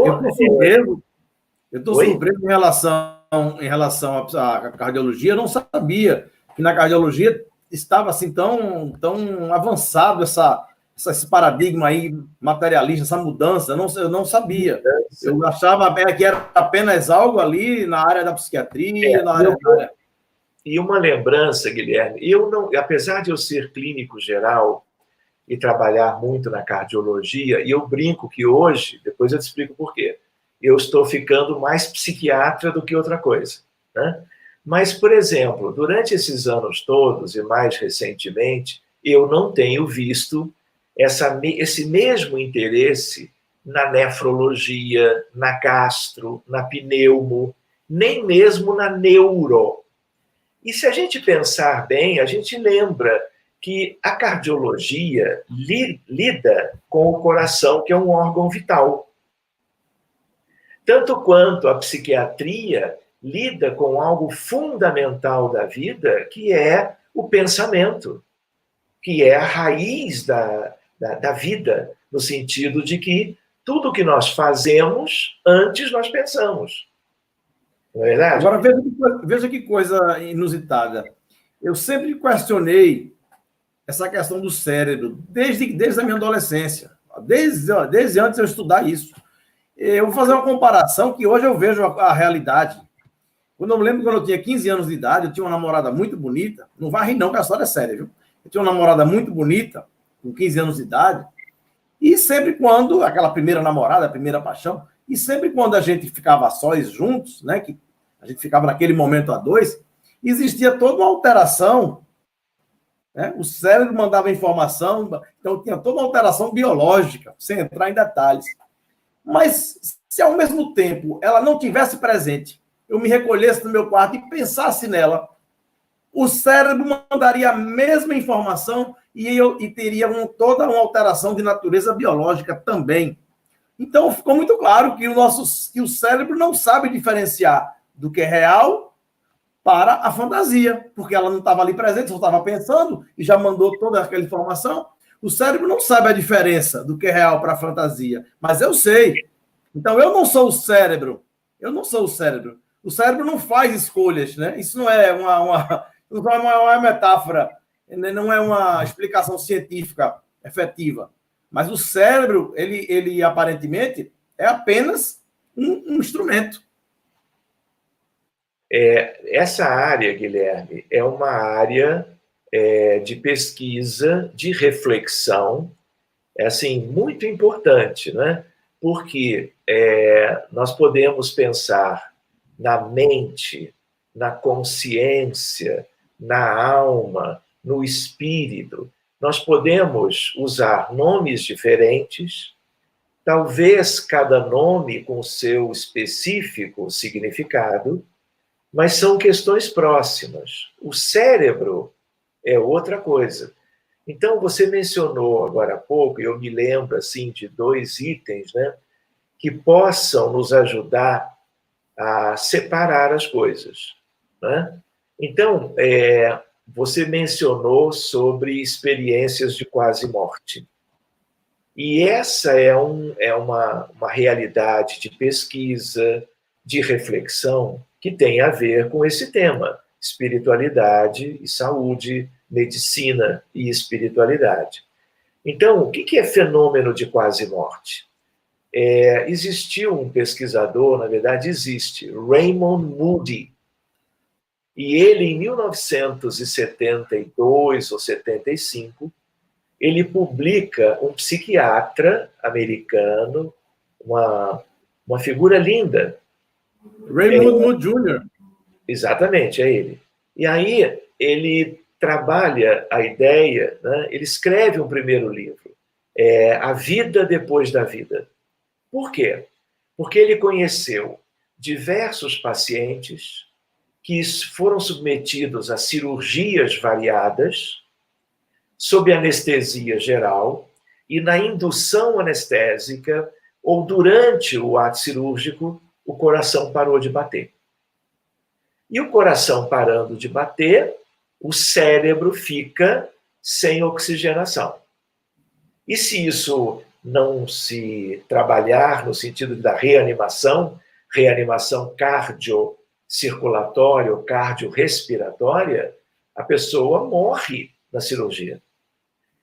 estou surpreso em relação à cardiologia. Eu não sabia que na cardiologia estava assim tão avançado esse paradigma aí materialista, essa mudança. Eu não sabia. Eu achava que era apenas algo ali na área da psiquiatria, na área... E uma lembrança, Guilherme, apesar de eu ser clínico geral e trabalhar muito na cardiologia, e eu brinco que hoje, depois eu te explico por quê, eu estou ficando mais psiquiatra do que outra coisa, né? Mas, por exemplo, durante esses anos todos, e mais recentemente, eu não tenho visto esse mesmo interesse na nefrologia, na gastro, na pneumo, nem mesmo na neuro. E se a gente pensar bem, a gente lembra que a cardiologia lida com o coração, que é um órgão vital. Tanto quanto a psiquiatria lida com algo fundamental da vida, que é o pensamento, que é a raiz da vida, no sentido de que tudo que nós fazemos, antes nós pensamos. Não é verdade? Agora, veja que coisa inusitada. Eu sempre questionei essa questão do cérebro, desde a minha adolescência. Desde antes de eu estudar isso. Eu vou fazer uma comparação que hoje eu vejo a realidade. Eu me lembro quando eu tinha 15 anos de idade, eu tinha uma namorada muito bonita. Não vai rir não, que a história é séria, viu? Eu tinha uma namorada muito bonita, com 15 anos de idade, e sempre quando, aquela primeira namorada, a primeira paixão, e sempre quando a gente ficava sós juntos, né, que a gente ficava naquele momento a dois, existia toda uma alteração, né? O cérebro mandava informação, então tinha toda uma alteração biológica, sem entrar em detalhes. Mas se ao mesmo tempo ela não tivesse presente, eu me recolhesse no meu quarto e pensasse nela, o cérebro mandaria a mesma informação e teria toda uma alteração de natureza biológica também. Então, ficou muito claro que o cérebro não sabe diferenciar do que é real para a fantasia, porque ela não estava ali presente, só estava pensando e já mandou toda aquela informação. O cérebro não sabe a diferença do que é real para a fantasia, mas eu sei. Então, eu não sou o cérebro. Eu não sou o cérebro. O cérebro não faz escolhas, né? Isso não é uma metáfora, não é uma explicação científica efetiva. Mas o cérebro, ele aparentemente é apenas um instrumento. Essa área, Guilherme, é uma área de pesquisa, de reflexão, assim, muito importante, né? Porque nós podemos pensar na mente, na consciência, na alma, no espírito. Nós podemos usar nomes diferentes, talvez cada nome com seu específico significado, mas são questões próximas. O cérebro é outra coisa. Então, você mencionou agora há pouco, e eu me lembro assim, de 2 itens, né, que possam nos ajudar a separar as coisas, né? Então, você mencionou sobre experiências de quase morte. E essa é uma realidade de pesquisa, de reflexão, que tem a ver com esse tema: espiritualidade e saúde, medicina e espiritualidade. Então, o que é fenômeno de quase morte? Existiu um pesquisador, na verdade existe, Raymond Moody, e ele, em 1972 ou 75, ele publica um psiquiatra americano, uma figura linda. Raymond Moody Jr. Exatamente, é ele. E aí ele trabalha a ideia, né? Ele escreve um primeiro livro, A Vida Depois da Vida. Por quê? Porque ele conheceu diversos pacientes que foram submetidos a cirurgias variadas, sob anestesia geral, e na indução anestésica, ou durante o ato cirúrgico, o coração parou de bater. E o coração parando de bater, o cérebro fica sem oxigenação. E se isso não se trabalhar no sentido da reanimação cardiocirculatória ou cardiorrespiratória, a pessoa morre na cirurgia.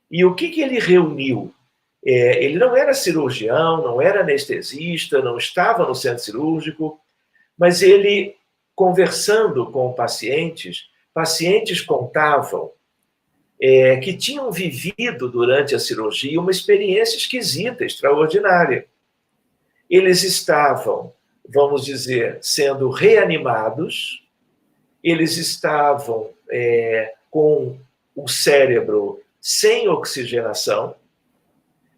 E o que ele reuniu? Ele não era cirurgião, não era anestesista, não estava no centro cirúrgico, mas ele, conversando com pacientes contavam que tinham vivido durante a cirurgia uma experiência esquisita, extraordinária. Eles estavam, vamos dizer, sendo reanimados, eles estavam com o cérebro sem oxigenação,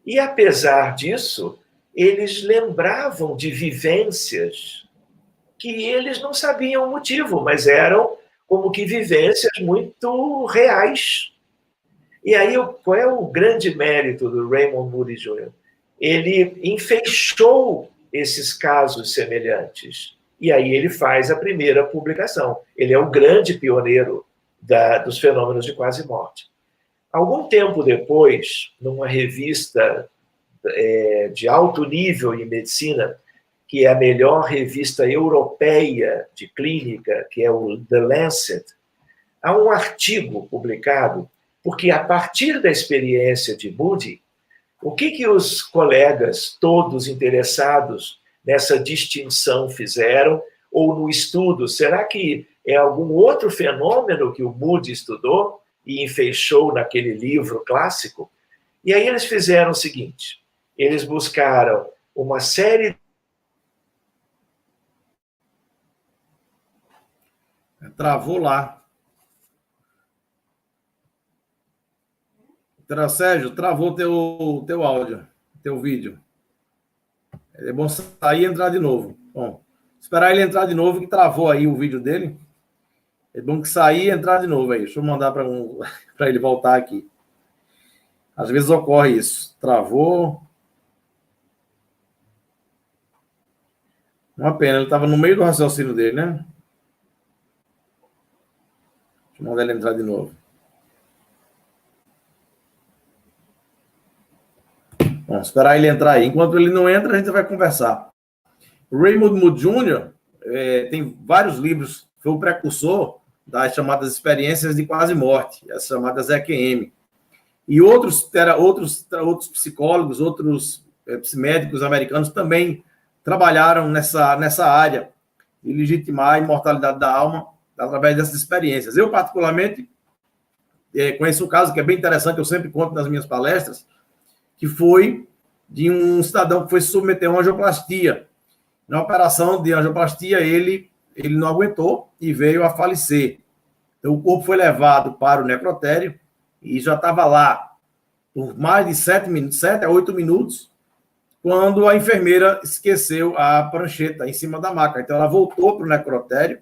e, apesar disso, eles lembravam de vivências que eles não sabiam o motivo, mas eram como que vivências muito reais. E aí, qual é o grande mérito do Raymond Moody Jr.? Ele enfeixou esses casos semelhantes. E aí ele faz a primeira publicação. Ele é o grande pioneiro dos fenômenos de quase morte. Algum tempo depois, numa revista de alto nível em medicina, que é a melhor revista europeia de clínica, que é o The Lancet, há um artigo publicado, porque a partir da experiência de Moody, o que os colegas, todos interessados nessa distinção, fizeram, ou no estudo? Será que é algum outro fenômeno que o Moody estudou e enfeixou naquele livro clássico? E aí eles fizeram o seguinte: eles buscaram uma série... Travou lá. Sérgio, travou teu áudio, teu vídeo. É bom sair e entrar de novo. Bom, esperar ele entrar de novo, que travou aí o vídeo dele. É bom que sair e entrar de novo aí. Deixa eu mandar para ele voltar aqui. Às vezes ocorre isso. Travou. Uma pena, ele estava no meio do raciocínio dele, né? Deixa eu mandar ele entrar de novo. Vamos esperar ele entrar aí. Enquanto ele não entra, a gente vai conversar. O Raymond Moody Jr. Tem vários livros, foi o precursor das chamadas experiências de quase morte, as chamadas EQM. E outros psicólogos, outros médicos americanos também trabalharam nessa área de legitimar a imortalidade da alma através dessas experiências. Eu, particularmente, conheço um caso que é bem interessante, eu sempre conto nas minhas palestras, que foi de um cidadão que foi se submeter a uma angioplastia. Na operação de angioplastia, ele não aguentou e veio a falecer. Então, o corpo foi levado para o necrotério e já estava lá por mais de 7 a 8 minutos, quando a enfermeira esqueceu a prancheta em cima da maca. Então, ela voltou para o necrotério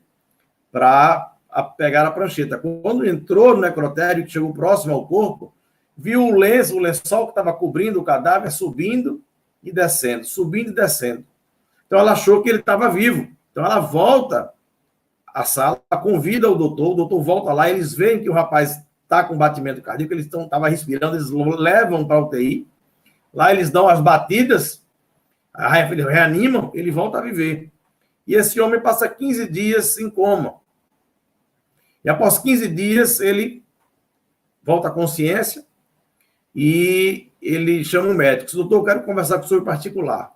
para pegar a prancheta. Quando entrou no necrotério, que chegou próximo ao corpo, viu o lençol que estava cobrindo o cadáver subindo e descendo, subindo e descendo. Então, ela achou que ele estava vivo. Então, ela volta à sala, convida o doutor volta lá, eles veem que o rapaz está com batimento cardíaco, eles estavam respirando, eles levam para a UTI, lá eles dão as batidas, reanimam, ele volta a viver. E esse homem passa 15 dias em coma. E após 15 dias, ele volta à consciência e ele chama o médico. Diz, doutor, eu quero conversar com o senhor em particular.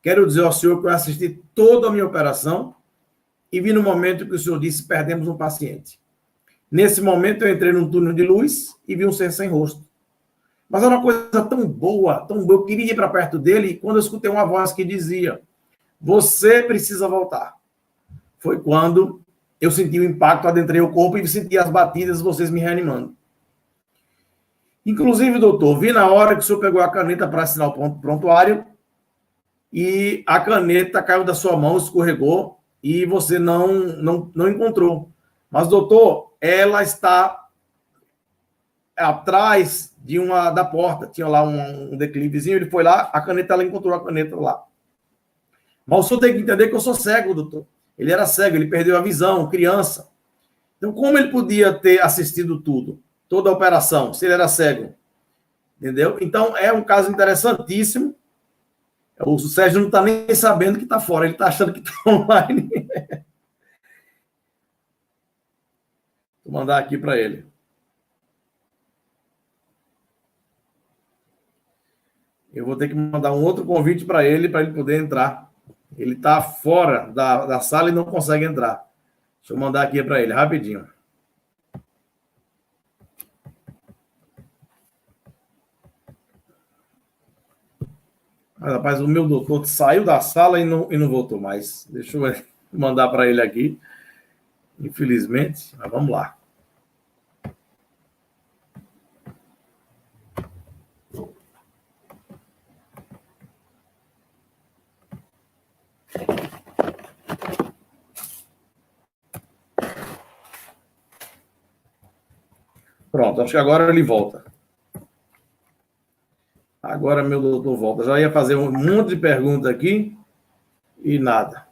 Quero dizer ao senhor que eu assisti toda a minha operação e vi no momento que o senhor disse, perdemos um paciente. Nesse momento, eu entrei num túnel de luz e vi um ser sem rosto. Mas era uma coisa tão boa, eu queria ir para perto dele, quando eu escutei uma voz que dizia, você precisa voltar. Foi quando eu senti o impacto, adentrei o corpo e senti as batidas, vocês me reanimando. Inclusive, doutor, vi na hora que o senhor pegou a caneta para assinar o prontuário e a caneta caiu da sua mão, escorregou e você não encontrou. Mas, doutor, ela está atrás da porta. Tinha lá um declivezinho, ele foi lá, ela encontrou a caneta lá. Mas o senhor tem que entender que eu sou cego, doutor. Ele era cego, ele perdeu a visão, criança. Então, como ele podia ter assistido tudo? Toda a operação, se ele era cego? Entendeu? Então, é um caso interessantíssimo. O Sérgio não está nem sabendo que está fora, ele está achando que está online. Vou mandar aqui para ele. Eu vou ter que mandar um outro convite para ele poder entrar. Ele está fora da sala e não consegue entrar. Deixa eu mandar aqui para ele, rapidinho. Mas, rapaz, o meu doutor saiu da sala e não voltou mais. Deixa eu mandar para ele aqui. Infelizmente, mas vamos lá. Pronto, acho que agora ele volta. Agora meu doutor volta. Já ia fazer um monte de perguntas aqui e nada.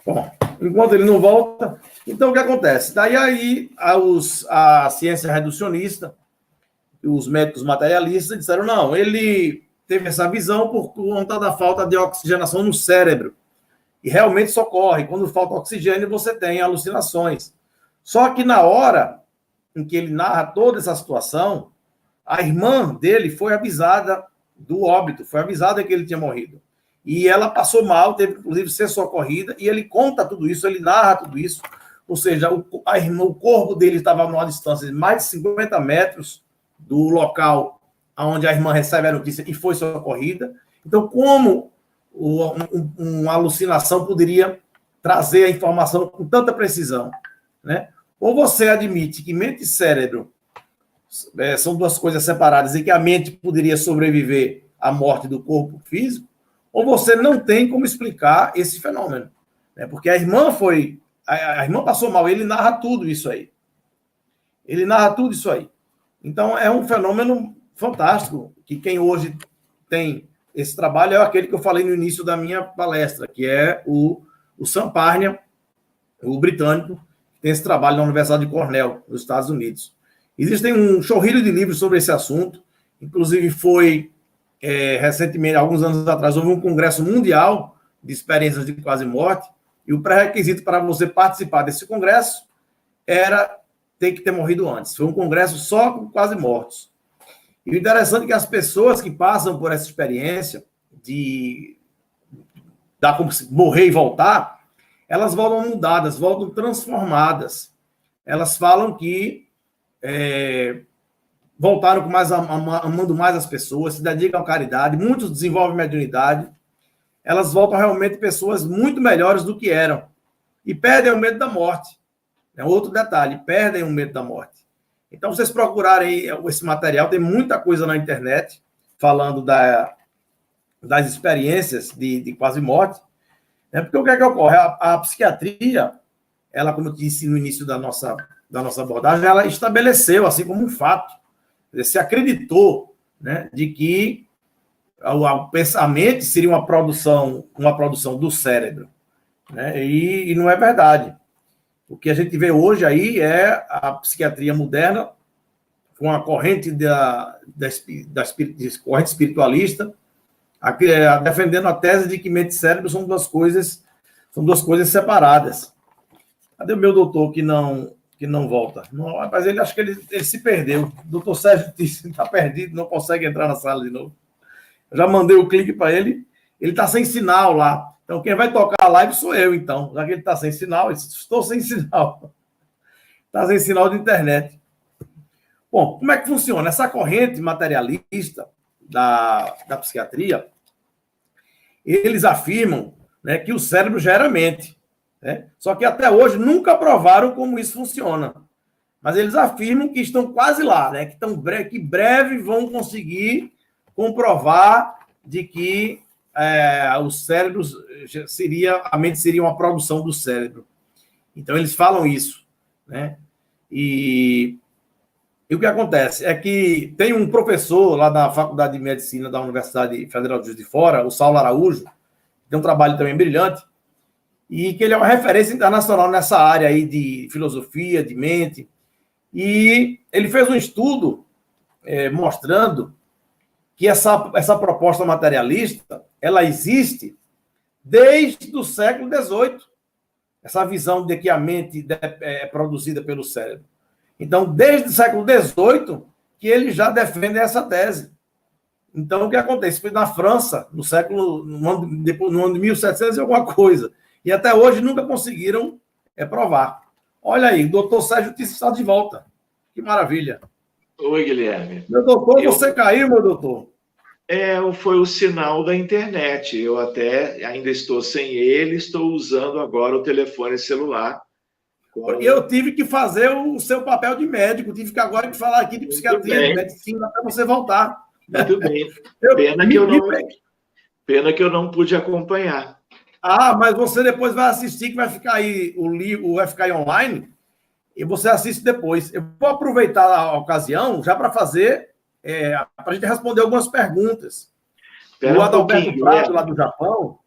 Bom, enquanto ele não volta, então o que acontece? Daí aí a ciência reducionista, os médicos materialistas disseram, não, ele teve essa visão por conta da falta de oxigenação no cérebro. E realmente isso ocorre. Quando falta oxigênio, você tem alucinações. Só que na hora em que ele narra toda essa situação, a irmã dele foi avisada do óbito, foi avisada que ele tinha morrido. E ela passou mal, teve inclusive ser socorrida, e ele conta tudo isso, ele narra tudo isso. Ou seja, o corpo dele estava numa distância de mais de 50 metros do local onde a irmã recebe a notícia e foi socorrida. Então, como uma alucinação poderia trazer a informação com tanta precisão, né? Ou você admite que mente e cérebro são duas coisas separadas e que a mente poderia sobreviver à morte do corpo físico, ou você não tem como explicar esse fenômeno, né? Porque a irmã passou mal, ele narra tudo isso aí. Então, é um fenômeno fantástico, que quem hoje tem esse trabalho é aquele que eu falei no início da minha palestra, que é o Sam Parnia, o britânico, que tem esse trabalho na Universidade de Cornell, nos Estados Unidos. Existem um chorrilho de livros sobre esse assunto, inclusive foi recentemente, alguns anos atrás, houve um congresso mundial de experiências de quase morte, e o pré-requisito para você participar desse congresso era ter que ter morrido antes. Foi um congresso só com quase mortos. E o interessante é que as pessoas que passam por essa experiência de como se morrer e voltar, elas voltam mudadas, voltam transformadas. Elas falam que voltaram com amando mais as pessoas, se dedicam à caridade, muitos desenvolvem mediunidade, elas voltam realmente pessoas muito melhores do que eram e perdem o medo da morte. É outro detalhe, perdem o medo da morte. Então, vocês procurarem esse material, tem muita coisa na internet falando das experiências de quase morte, né? Porque o que é que ocorre? A psiquiatria, ela, como eu disse no início da nossa abordagem, ela estabeleceu, assim como um fato, se acreditou, né, de que o pensamento seria uma produção do cérebro. né? E não é verdade. O que a gente vê hoje aí é a psiquiatria moderna, com a corrente corrente espiritualista, defendendo a tese de que mente e cérebro são duas coisas separadas. Cadê o meu doutor que não volta? Não, mas ele acho que ele se perdeu. O doutor Sérgio está perdido, não consegue entrar na sala de novo. Eu já mandei o clique para ele, ele está sem sinal lá. Então, quem vai tocar a live sou eu, então. Já que ele está sem sinal, eu estou sem sinal. Está sem sinal de internet. Bom, como é que funciona? Essa corrente materialista da psiquiatria, eles afirmam, né, que o cérebro gera mente. Né? Só que até hoje nunca provaram como isso funciona. Mas eles afirmam que estão quase lá, né? Que breve vão conseguir comprovar de que os cérebros a mente seria uma produção do cérebro. Então eles falam isso, né? E o que acontece é que tem um professor lá da Faculdade de Medicina da Universidade Federal de Juiz de Fora, o Saulo Araújo, que tem um trabalho também brilhante, e que ele é uma referência internacional nessa área aí de filosofia, de mente, e ele fez um estudo mostrando que essa proposta materialista, ela existe desde o século XVIII, essa visão de que a mente é produzida pelo cérebro. Então, desde o século XVIII, que eles já defendem essa tese. Então, o que acontece? Foi na França, no ano de 1700 e alguma coisa. E até hoje nunca conseguiram provar. Olha aí, o doutor Sérgio Tício está de volta. Que maravilha. Oi, Guilherme. Meu doutor, você caiu, meu doutor? Foi o sinal da internet. Eu ainda estou sem ele, estou usando agora o telefone celular. Eu tive que fazer o seu papel de médico, tive que agora falar aqui de psiquiatria, de medicina, para você voltar. Muito bem. Pena que eu não pude acompanhar. Mas você depois vai assistir, que vai ficar aí, vai ficar aí online, e você assiste depois. Eu vou aproveitar a ocasião já para fazer, para a gente responder algumas perguntas. O Adalberto Prado, lá do Japão,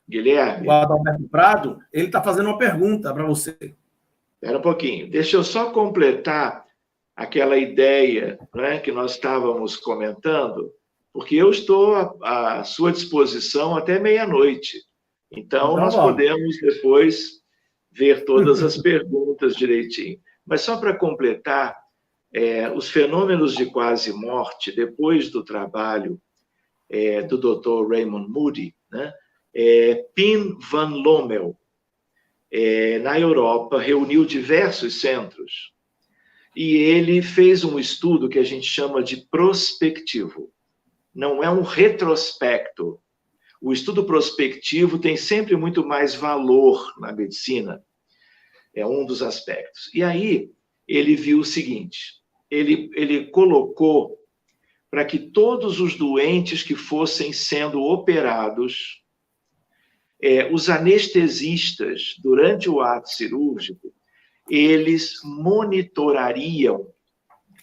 Guilherme. O Adalberto Prado, ele está fazendo uma pergunta para você. Espera um pouquinho. Deixa eu só completar aquela ideia, né, que nós estávamos comentando, porque eu estou à sua disposição até meia-noite. Então, nós podemos depois ver todas as perguntas direitinho. Mas só para completar, os fenômenos de quase morte, depois do trabalho do Dr. Raymond Moody, né, Pim van Lommel, na Europa, reuniu diversos centros e ele fez um estudo que a gente chama de prospectivo. Não é um retrospecto. O estudo prospectivo tem sempre muito mais valor na medicina. É um dos aspectos. E aí, ele viu o seguinte, ele colocou para que todos os doentes que fossem sendo operados, os anestesistas, durante o ato cirúrgico, eles monitorariam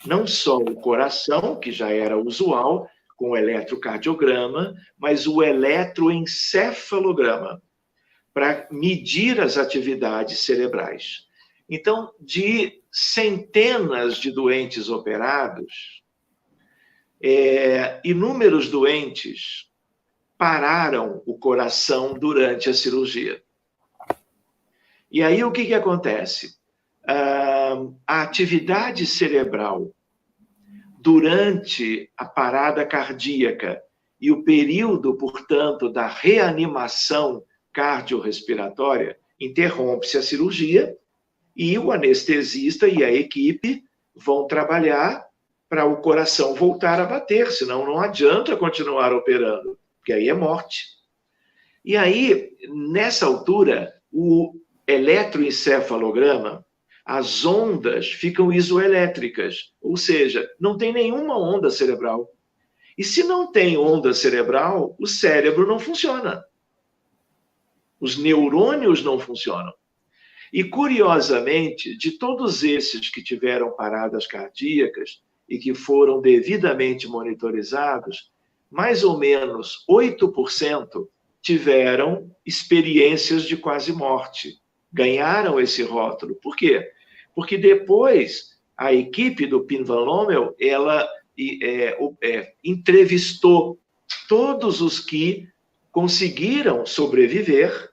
não só o coração, que já era usual, com o eletrocardiograma, mas o eletroencefalograma, para medir as atividades cerebrais. Então, de centenas de doentes operados, inúmeros doentes pararam o coração durante a cirurgia. E aí, o que acontece? A atividade cerebral durante a parada cardíaca e o período, portanto, da reanimação cardiorrespiratória, interrompe-se a cirurgia e o anestesista e a equipe vão trabalhar para o coração voltar a bater, senão não adianta continuar operando, porque aí é morte. E aí, nessa altura, o eletroencefalograma, as ondas ficam isoelétricas, ou seja, não tem nenhuma onda cerebral. E se não tem onda cerebral, o cérebro não funciona. Os neurônios não funcionam. E, curiosamente, de todos esses que tiveram paradas cardíacas e que foram devidamente monitorizados, mais ou menos 8% tiveram experiências de quase morte. Ganharam esse rótulo. Por quê? Porque depois a equipe do Pim Van Lommel, ela entrevistou todos os que conseguiram sobreviver,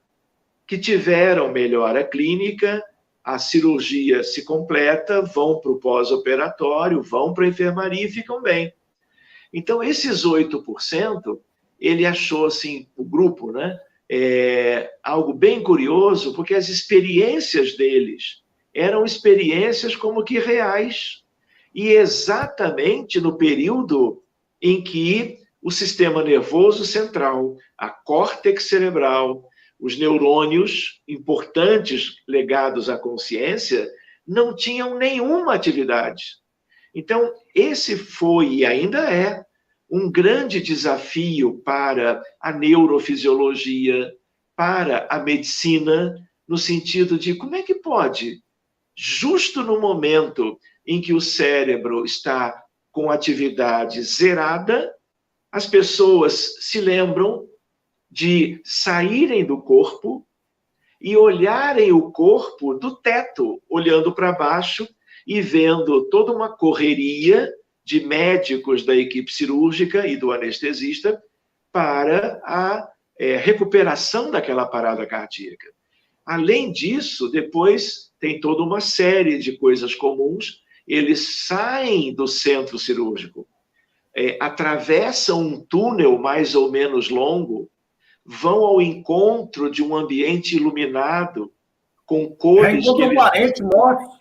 que tiveram melhora clínica, a cirurgia se completa, vão para o pós-operatório, vão para a enfermaria e ficam bem. Então, esses 8%, ele achou, assim, o grupo, né, algo bem curioso, porque as experiências deles eram experiências como que reais. E exatamente no período em que o sistema nervoso central, a córtex cerebral, os neurônios importantes ligados à consciência não tinham nenhuma atividade. Então, esse foi e ainda é um grande desafio para a neurofisiologia, para a medicina, no sentido de como é que pode, justo no momento em que o cérebro está com atividade zerada, as pessoas se lembram de saírem do corpo e olharem o corpo do teto, olhando para baixo e vendo toda uma correria de médicos da equipe cirúrgica e do anestesista para a recuperação daquela parada cardíaca. Além disso, depois tem toda uma série de coisas comuns. Eles saem do centro cirúrgico, atravessam um túnel mais ou menos longo, vão ao encontro de um ambiente iluminado, com cores... Encontram parentes mortos.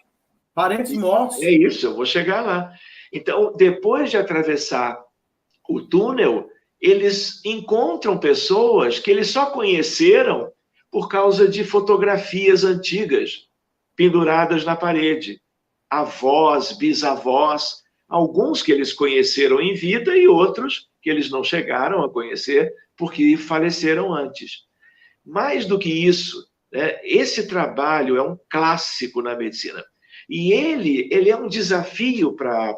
Parentes mortos. É isso, eu vou chegar lá. Então, depois de atravessar o túnel, eles encontram pessoas que eles só conheceram por causa de fotografias antigas, penduradas na parede. Avós, bisavós, alguns que eles conheceram em vida e outros que eles não chegaram a conhecer porque faleceram antes. Mais do que isso, né, esse trabalho é um clássico na medicina. E ele é um desafio para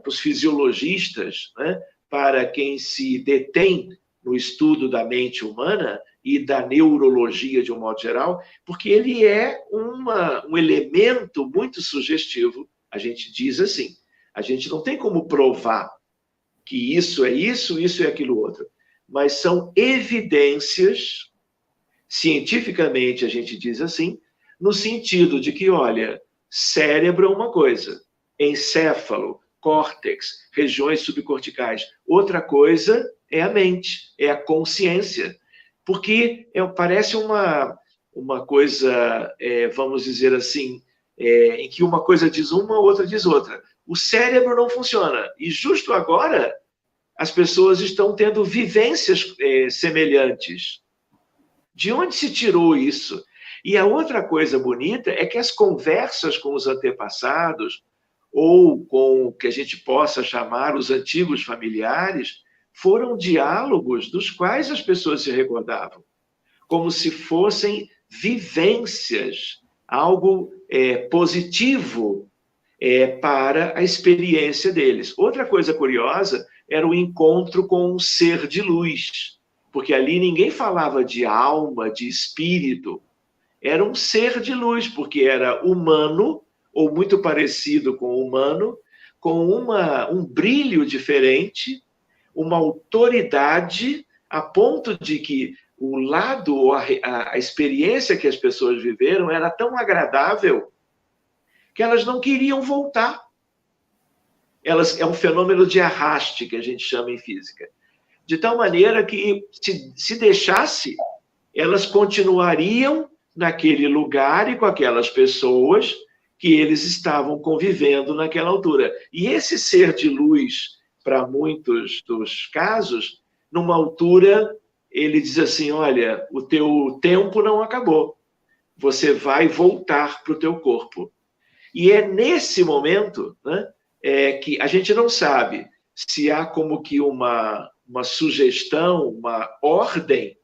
os fisiologistas, né, para quem se detém no estudo da mente humana e da neurologia de um modo geral, porque ele é um elemento muito sugestivo. A gente diz assim, a gente não tem como provar que isso é aquilo outro, mas são evidências, cientificamente a gente diz assim, no sentido de que, olha, cérebro é uma coisa, encéfalo, córtex, regiões subcorticais, outra coisa é a mente, é a consciência, porque parece uma coisa, vamos dizer assim, em que uma coisa diz uma, outra diz outra. O cérebro não funciona, e justo agora as pessoas estão tendo vivências semelhantes. De onde se tirou isso? E a outra coisa bonita é que as conversas com os antepassados, ou com o que a gente possa chamar os antigos familiares, foram diálogos dos quais as pessoas se recordavam, como se fossem vivências, algo positivo para a experiência deles. Outra coisa curiosa era o encontro com um ser de luz, porque ali ninguém falava de alma, de espírito, era um ser de luz, porque era humano, ou muito parecido com o humano, com um brilho diferente, uma autoridade, a ponto de que o lado, a experiência que as pessoas viveram era tão agradável que elas não queriam voltar. É um fenômeno de arraste, que a gente chama em física. De tal maneira que, se deixasse, elas continuariam naquele lugar e com aquelas pessoas que eles estavam convivendo naquela altura. E esse ser de luz, para muitos dos casos, numa altura, ele diz assim, olha, o teu tempo não acabou. Você vai voltar para o teu corpo. E é nesse momento, né, que a gente não sabe se há como que uma sugestão, uma ordem,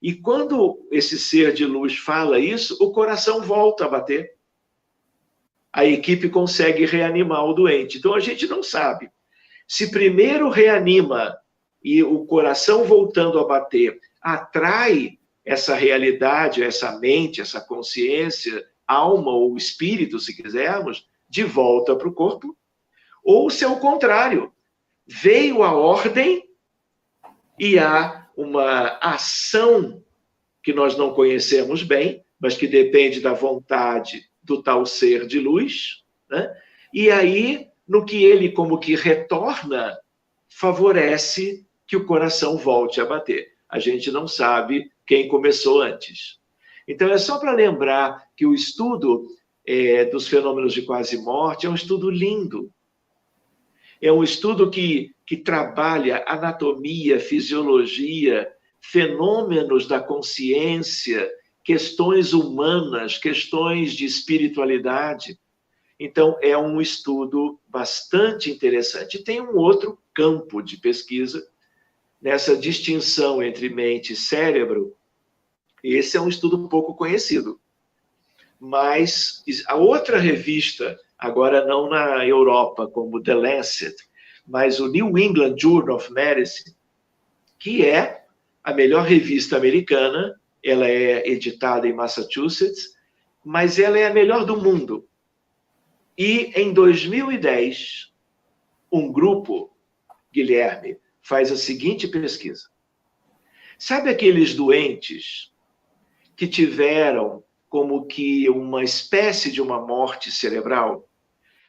e quando esse ser de luz fala isso, o coração volta a bater. A equipe consegue reanimar o doente. Então, a gente não sabe se primeiro reanima e o coração voltando a bater atrai essa realidade, essa mente, essa consciência, alma ou espírito, se quisermos, de volta para o corpo, ou se é o contrário, veio a ordem e há uma ação que nós não conhecemos bem, mas que depende da vontade do tal ser de luz, né? E aí, no que ele como que retorna, favorece que o coração volte a bater. A gente não sabe quem começou antes. Então, é só para lembrar que o estudo dos fenômenos de quase morte é um estudo lindo. É um estudo que trabalha anatomia, fisiologia, fenômenos da consciência, questões humanas, questões de espiritualidade. Então, é um estudo bastante interessante. E tem um outro campo de pesquisa nessa distinção entre mente e cérebro. Esse é um estudo pouco conhecido. Mas a outra revista, agora não na Europa, como The Lancet, mas o New England Journal of Medicine, que é a melhor revista americana, ela é editada em Massachusetts, mas ela é a melhor do mundo. E em 2010, um grupo, Guilherme, faz a seguinte pesquisa. Sabe aqueles doentes que tiveram como que uma espécie de uma morte cerebral?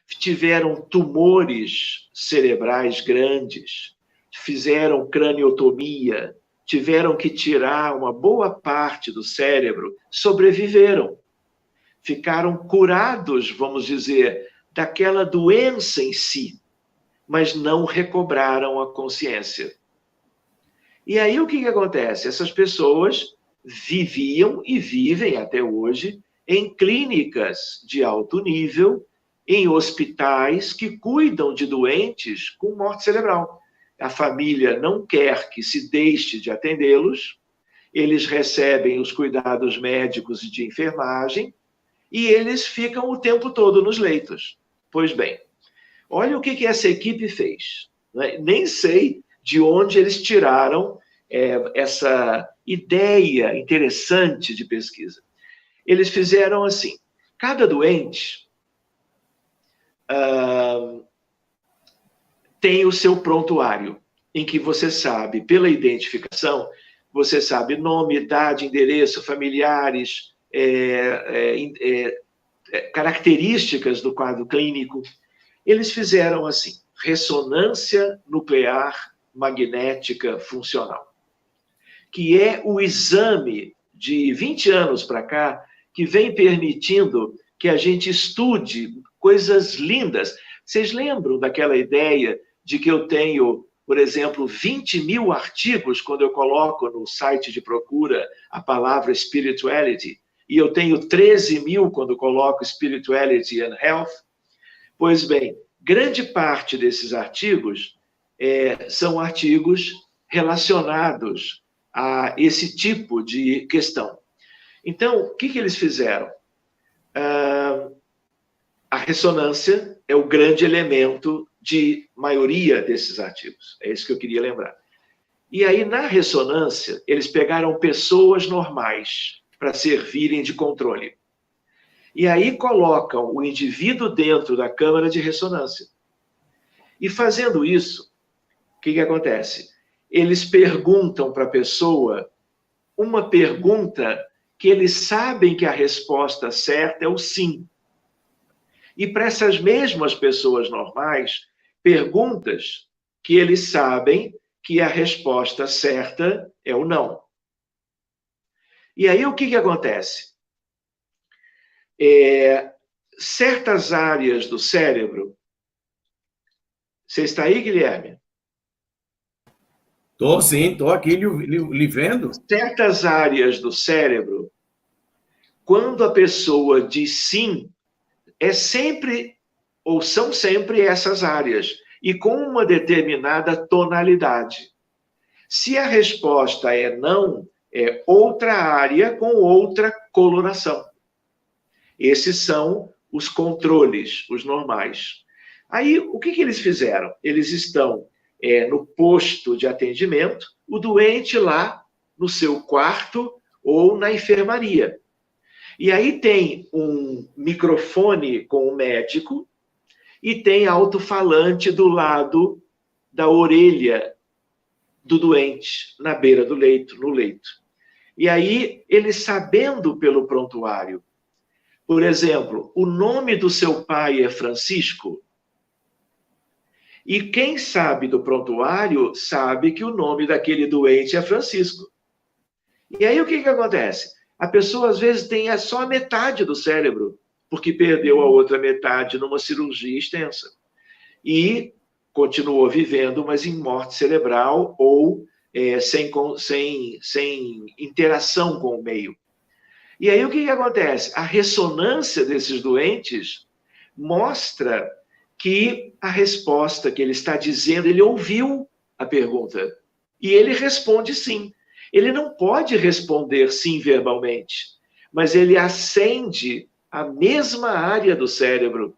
Tiveram tumores cerebrais grandes, fizeram craniotomia, tiveram que tirar uma boa parte do cérebro, sobreviveram. Ficaram curados, vamos dizer, daquela doença em si, mas não recobraram a consciência. E aí o que acontece? Essas pessoas viviam e vivem até hoje em clínicas de alto nível, em hospitais que cuidam de doentes com morte cerebral. A família não quer que se deixe de atendê-los, eles recebem os cuidados médicos e de enfermagem, e eles ficam o tempo todo nos leitos. Pois bem, olha o que essa equipe fez. Nem sei de onde eles tiraram essa ideia interessante de pesquisa. Eles fizeram assim, cada doente tem o seu prontuário, em que você sabe, pela identificação, você sabe nome, idade, endereço, familiares, características do quadro clínico. Eles fizeram assim, ressonância nuclear magnética funcional, que é o exame de 20 anos para cá, que vem permitindo que a gente estude coisas lindas. Vocês lembram daquela ideia de que eu tenho, por exemplo, 20 mil artigos quando eu coloco no site de procura a palavra spirituality, e eu tenho 13 mil quando coloco spirituality and health? Pois bem, grande parte desses artigos são artigos relacionados a esse tipo de questão. Então, o que eles fizeram? A ressonância é o grande elemento de maioria desses artigos. É isso que eu queria lembrar. E aí, na ressonância, eles pegaram pessoas normais para servirem de controle. E aí colocam o indivíduo dentro da câmara de ressonância. E fazendo isso, o que acontece? Eles perguntam para a pessoa uma pergunta que eles sabem que a resposta certa é o sim. E para essas mesmas pessoas normais, perguntas que eles sabem que a resposta certa é o não. E aí o que acontece? Certas áreas do cérebro... Você está aí, Guilherme? Estou sim, estou aqui lhe vendo. Certas áreas do cérebro, quando a pessoa diz sim, é sempre, ou são sempre essas áreas, e com uma determinada tonalidade. Se a resposta é não, é outra área com outra coloração. Esses são os controles, os normais. Aí, o que eles fizeram? Eles estão no posto de atendimento, o doente lá no seu quarto ou na enfermaria. E aí tem um microfone com o médico e tem alto-falante do lado da orelha do doente, na beira do leito, no leito. E aí, ele sabendo pelo prontuário, por exemplo, o nome do seu pai é Francisco, e quem sabe do prontuário sabe que o nome daquele doente é Francisco. E aí, o que acontece? A pessoa, às vezes, tem só a metade do cérebro, porque perdeu a outra metade numa cirurgia extensa. E continuou vivendo, mas em morte cerebral ou sem interação com o meio. E aí o que acontece? A ressonância desses doentes mostra que a resposta que ele está dizendo, ele ouviu a pergunta. E ele responde sim. Ele não pode responder sim verbalmente, mas ele acende a mesma área do cérebro.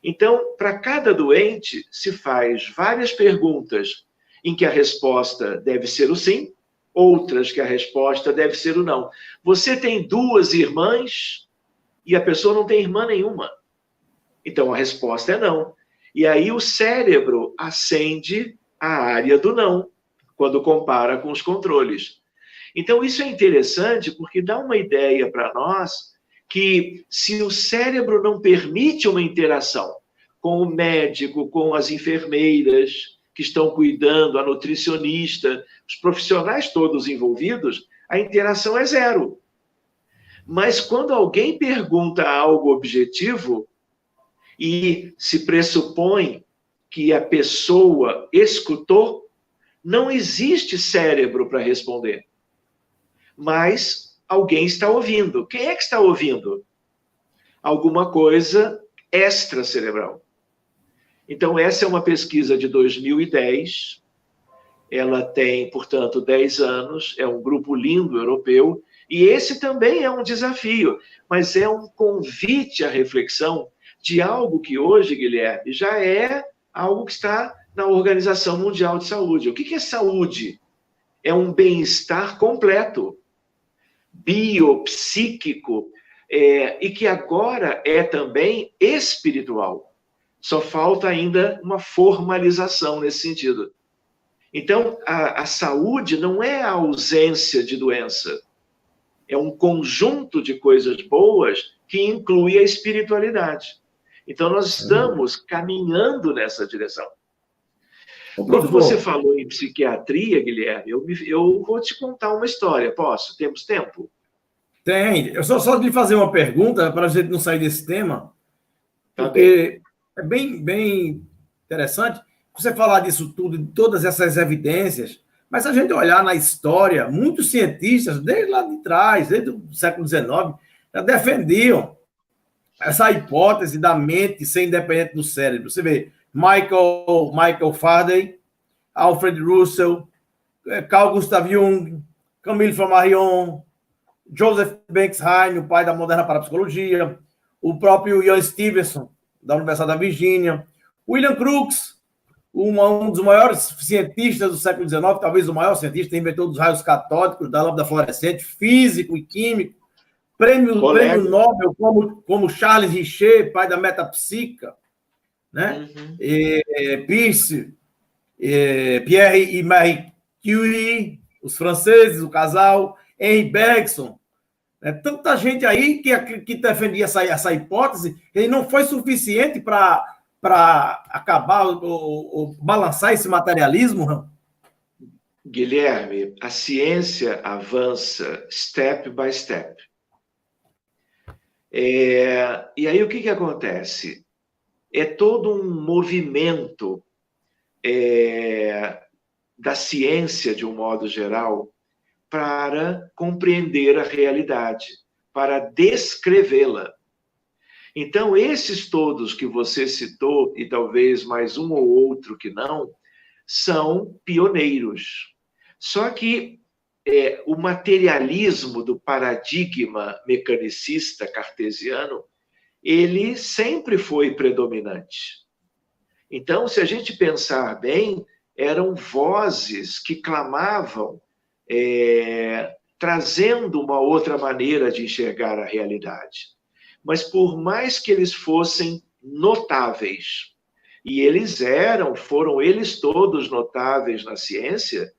Então, para cada doente, se faz várias perguntas em que a resposta deve ser o sim, outras que a resposta deve ser o não. Você tem 2 irmãs e a pessoa não tem irmã nenhuma. Então, a resposta é não. E aí o cérebro acende a área do não, quando compara com os controles. Então, isso é interessante porque dá uma ideia para nós que se o cérebro não permite uma interação com o médico, com as enfermeiras que estão cuidando, a nutricionista, os profissionais todos envolvidos, a interação é zero. Mas quando alguém pergunta algo objetivo e se pressupõe que a pessoa escutou, não existe cérebro para responder. Mas alguém está ouvindo. Quem é que está ouvindo? Alguma coisa extracerebral. Então, essa é uma pesquisa de 2010. Ela tem, portanto, 10 anos. É um grupo lindo europeu. E esse também é um desafio, mas é um convite à reflexão de algo que hoje, Guilherme, já é algo que está na Organização Mundial de Saúde. O que é saúde? É um bem-estar completo, biopsíquico, e que agora é também espiritual. Só falta ainda uma formalização nesse sentido. Então, a saúde não é a ausência de doença. É um conjunto de coisas boas que inclui a espiritualidade. Então, nós estamos caminhando nessa direção. Quando você falou em psiquiatria, Guilherme, eu vou te contar uma história. Posso? Temos tempo? Tem. Eu só lhe fazer uma pergunta para a gente não sair desse tema, porque é bem interessante você falar disso tudo, de todas essas evidências, mas se a gente olhar na história, muitos cientistas, desde lá de trás, desde o século XIX, já defendiam essa hipótese da mente ser independente do cérebro. Você vê Michael Faraday, Alfred Russell, Carl Gustav Jung, Camille Flammarion, Joseph Banks Heine, o pai da moderna parapsicologia, o próprio Ian Stevenson, da Universidade da Virgínia, William Crookes, um dos maiores cientistas do século XIX, talvez o maior cientista, inventor dos raios catódicos, da lâmpada fluorescente, físico e químico, prêmio Nobel como Charles Richer, pai da metapsíquica, né? Pierre e Marie Curie, os franceses, o casal, Henri Bergson, tanta gente aí que defendia essa hipótese, e não foi suficiente para acabar ou balançar esse materialismo? Guilherme, a ciência avança step by step. E aí o que acontece? É todo um movimento da ciência, de um modo geral, para compreender a realidade, para descrevê-la. Então, esses todos que você citou, e talvez mais um ou outro que não, são pioneiros. Só que o materialismo do paradigma mecanicista cartesiano, ele sempre foi predominante. Então, se a gente pensar bem, eram vozes que clamavam trazendo uma outra maneira de enxergar a realidade. Mas por mais que eles fossem notáveis, e eles foram eles todos notáveis na ciência,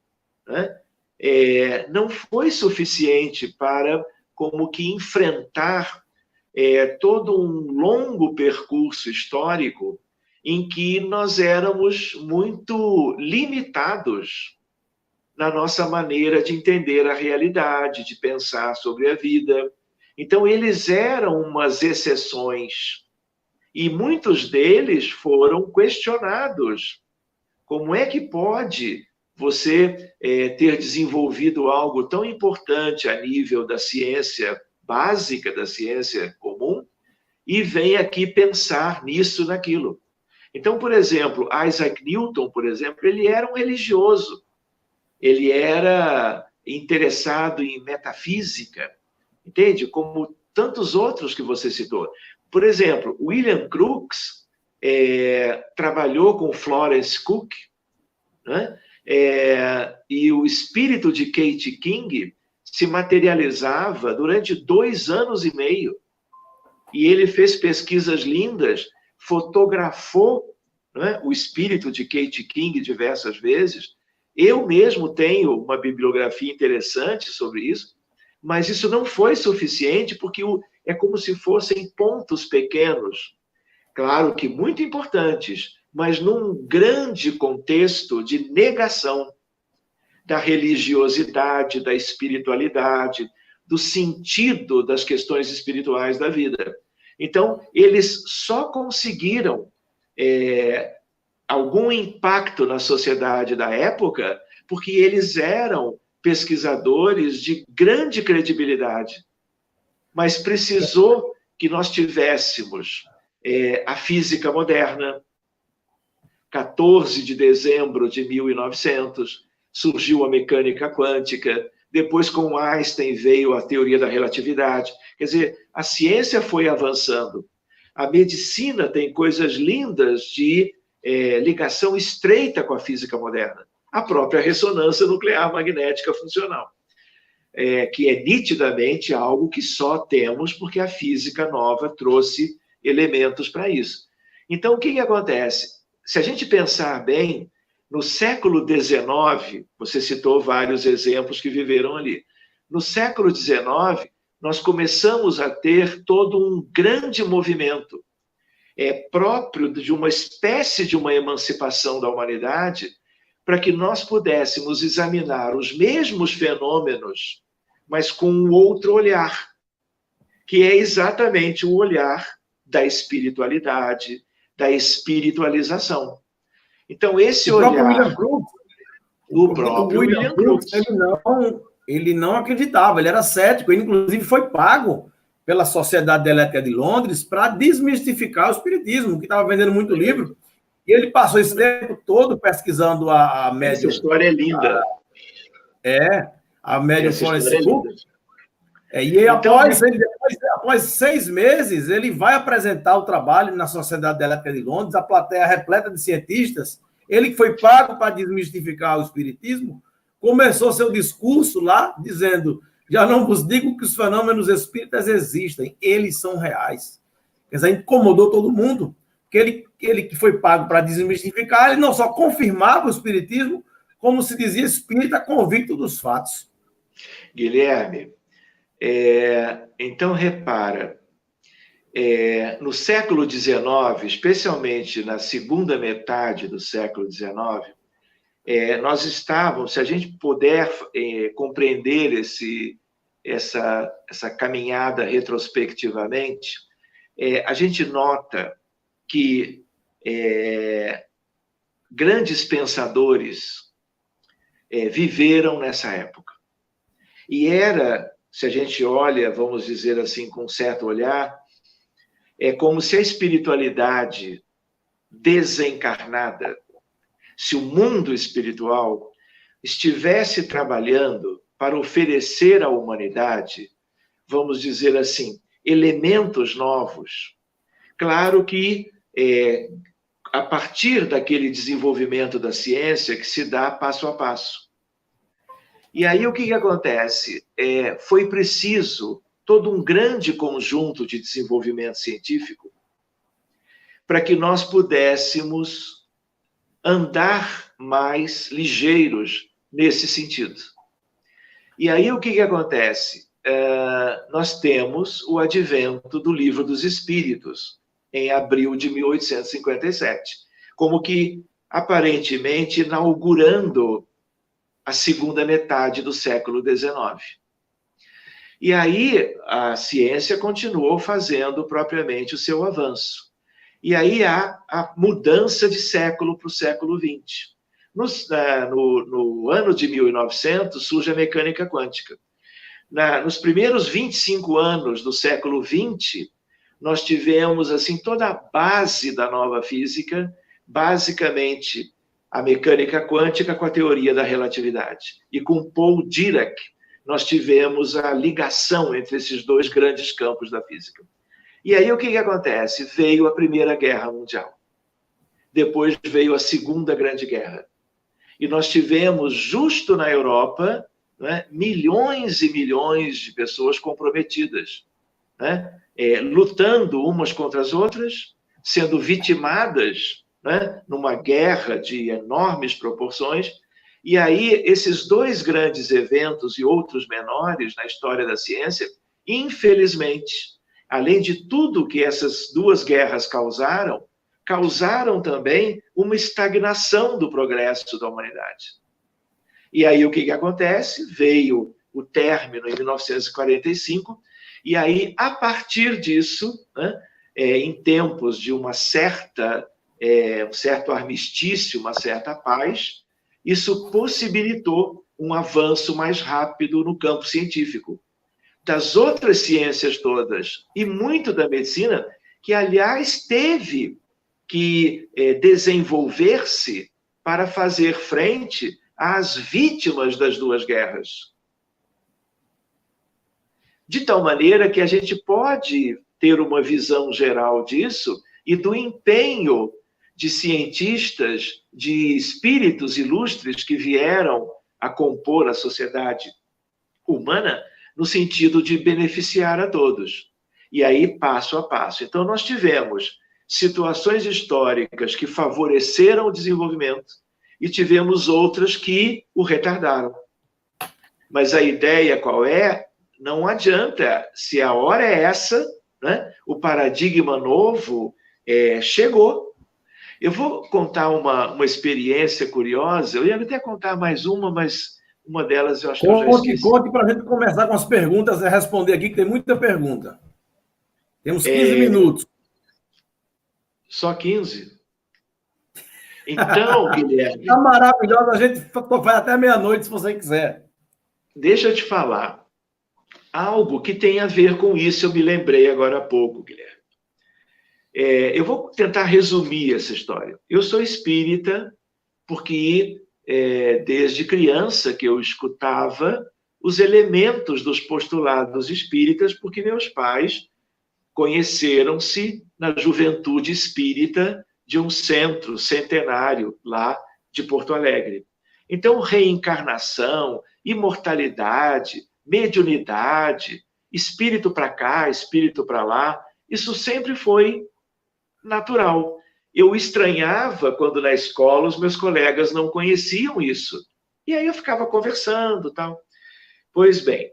né? Não foi suficiente para como que enfrentar todo um longo percurso histórico em que nós éramos muito limitados na nossa maneira de entender a realidade, de pensar sobre a vida. Então, eles eram umas exceções, e muitos deles foram questionados. Como é que pode você ter desenvolvido algo tão importante a nível da ciência básica, da ciência comum, e vem aqui pensar nisso, naquilo? Então, por exemplo, Isaac Newton, por exemplo, ele era um religioso. Ele era interessado em metafísica, entende? Como tantos outros que você citou. Por exemplo, William Crookes trabalhou com Florence Cook, né? E o espírito de Kate King se materializava durante 2 anos e meio. E ele fez pesquisas lindas, fotografou, né, o espírito de Kate King diversas vezes. Eu mesmo tenho uma bibliografia interessante sobre isso, mas isso não foi suficiente, porque é como se fossem pontos pequenos, claro que muito importantes, mas num grande contexto de negação da religiosidade, da espiritualidade, do sentido das questões espirituais da vida. Então, eles só conseguiram algum impacto na sociedade da época porque eles eram pesquisadores de grande credibilidade. Mas precisou que nós tivéssemos a física moderna. 14 de dezembro de 1900, surgiu a mecânica quântica. Depois, com Einstein, veio a teoria da relatividade. Quer dizer, a ciência foi avançando. A medicina tem coisas lindas de ligação estreita com a física moderna. A própria ressonância nuclear magnética funcional, que é nitidamente algo que só temos porque a física nova trouxe elementos para isso. Então, o que acontece? Se a gente pensar bem, no século XIX, você citou vários exemplos que viveram ali. No século XIX, nós começamos a ter todo um grande movimento próprio de uma espécie de uma emancipação da humanidade, para que nós pudéssemos examinar os mesmos fenômenos, mas com um outro olhar, que é exatamente o olhar da espiritualidade, da espiritualização. Então, esse olhar... O próprio William Crookes, ele não acreditava, ele era cético, ele inclusive foi pago pela Sociedade Elétrica de Londres para desmistificar o espiritismo, que estava vendendo muito livro, e ele passou esse tempo todo pesquisando a médium... Essa história é linda. A médium Florence Cook. E então, após 6 meses, ele vai apresentar o trabalho na Sociedade Elétrica de Londres, a plateia repleta de cientistas. Ele que foi pago para desmistificar o espiritismo, começou seu discurso lá dizendo: já não vos digo que os fenômenos espíritas existem, eles são reais. Quer dizer, incomodou todo mundo, porque ele que foi pago para desmistificar, ele não só confirmava o espiritismo, como se dizia espírita convicto dos fatos. Guilherme, então repara, no século XIX, especialmente na segunda metade do século XIX, nós estávamos, se a gente puder compreender essa caminhada retrospectivamente, a gente nota que grandes pensadores viveram nessa época. E se a gente olha, vamos dizer assim, com um certo olhar, é como se a espiritualidade desencarnada, se o mundo espiritual estivesse trabalhando para oferecer à humanidade, vamos dizer assim, elementos novos. Claro que a partir daquele desenvolvimento da ciência que se dá passo a passo. E aí o que acontece? Foi preciso todo um grande conjunto de desenvolvimento científico para que nós pudéssemos andar mais ligeiros nesse sentido. E aí o que acontece? Nós temos o advento do Livro dos Espíritos, em abril de 1857, como que, aparentemente, inaugurando a segunda metade do século XIX. E aí a ciência continuou fazendo propriamente o seu avanço. E aí há a mudança de século para o século XX. No ano de 1900 surge a mecânica quântica. Nos primeiros 25 anos do século XX, nós tivemos assim toda a base da nova física, basicamente a mecânica quântica com a teoria da relatividade. E com Paul Dirac, nós tivemos a ligação entre esses dois grandes campos da física. E aí o que acontece? Veio a Primeira Guerra Mundial. Depois veio a Segunda Grande Guerra. E nós tivemos, justo na Europa, né, milhões e milhões de pessoas comprometidas, né, lutando umas contra as outras, sendo vitimadas, né, numa guerra de enormes proporções. E aí, esses dois grandes eventos e outros menores na história da ciência, infelizmente, além de tudo que essas duas guerras causaram também uma estagnação do progresso da humanidade. E aí o que acontece? Veio o término em 1945, e aí, a partir disso, né, em tempos de um certo armistício, uma certa paz, isso possibilitou um avanço mais rápido no campo científico. Das outras ciências todas, e muito da medicina, que, aliás, teve que desenvolver-se para fazer frente às vítimas das duas guerras. De tal maneira que a gente pode ter uma visão geral disso e do empenho de cientistas, de espíritos ilustres que vieram a compor a sociedade humana no sentido de beneficiar a todos. E aí, passo a passo. Então, nós tivemos situações históricas que favoreceram o desenvolvimento e tivemos outras que o retardaram. Mas a ideia qual é? Não adianta. Se a hora é essa, né, o paradigma novo chegou. Eu vou contar uma experiência curiosa. Eu ia até contar mais uma, mas uma delas eu acho que eu já esqueci. Conte para a gente começar com as perguntas e responder aqui, que tem muita pergunta. Temos 15 minutos. Só 15? Então, Guilherme... Está maravilhoso, a gente vai até meia-noite, se você quiser. Deixa eu te falar. Algo que tem a ver com isso, eu me lembrei agora há pouco, Guilherme. Eu vou tentar resumir essa história. Eu sou espírita porque, desde criança, que eu escutava os elementos dos postulados espíritas, porque meus pais conheceram-se na juventude espírita de um centro centenário lá de Porto Alegre. Então, reencarnação, imortalidade, mediunidade, espírito para cá, espírito para lá, isso sempre foi natural. Eu estranhava quando na escola os meus colegas não conheciam isso. E aí eu ficava conversando e tal. Pois bem,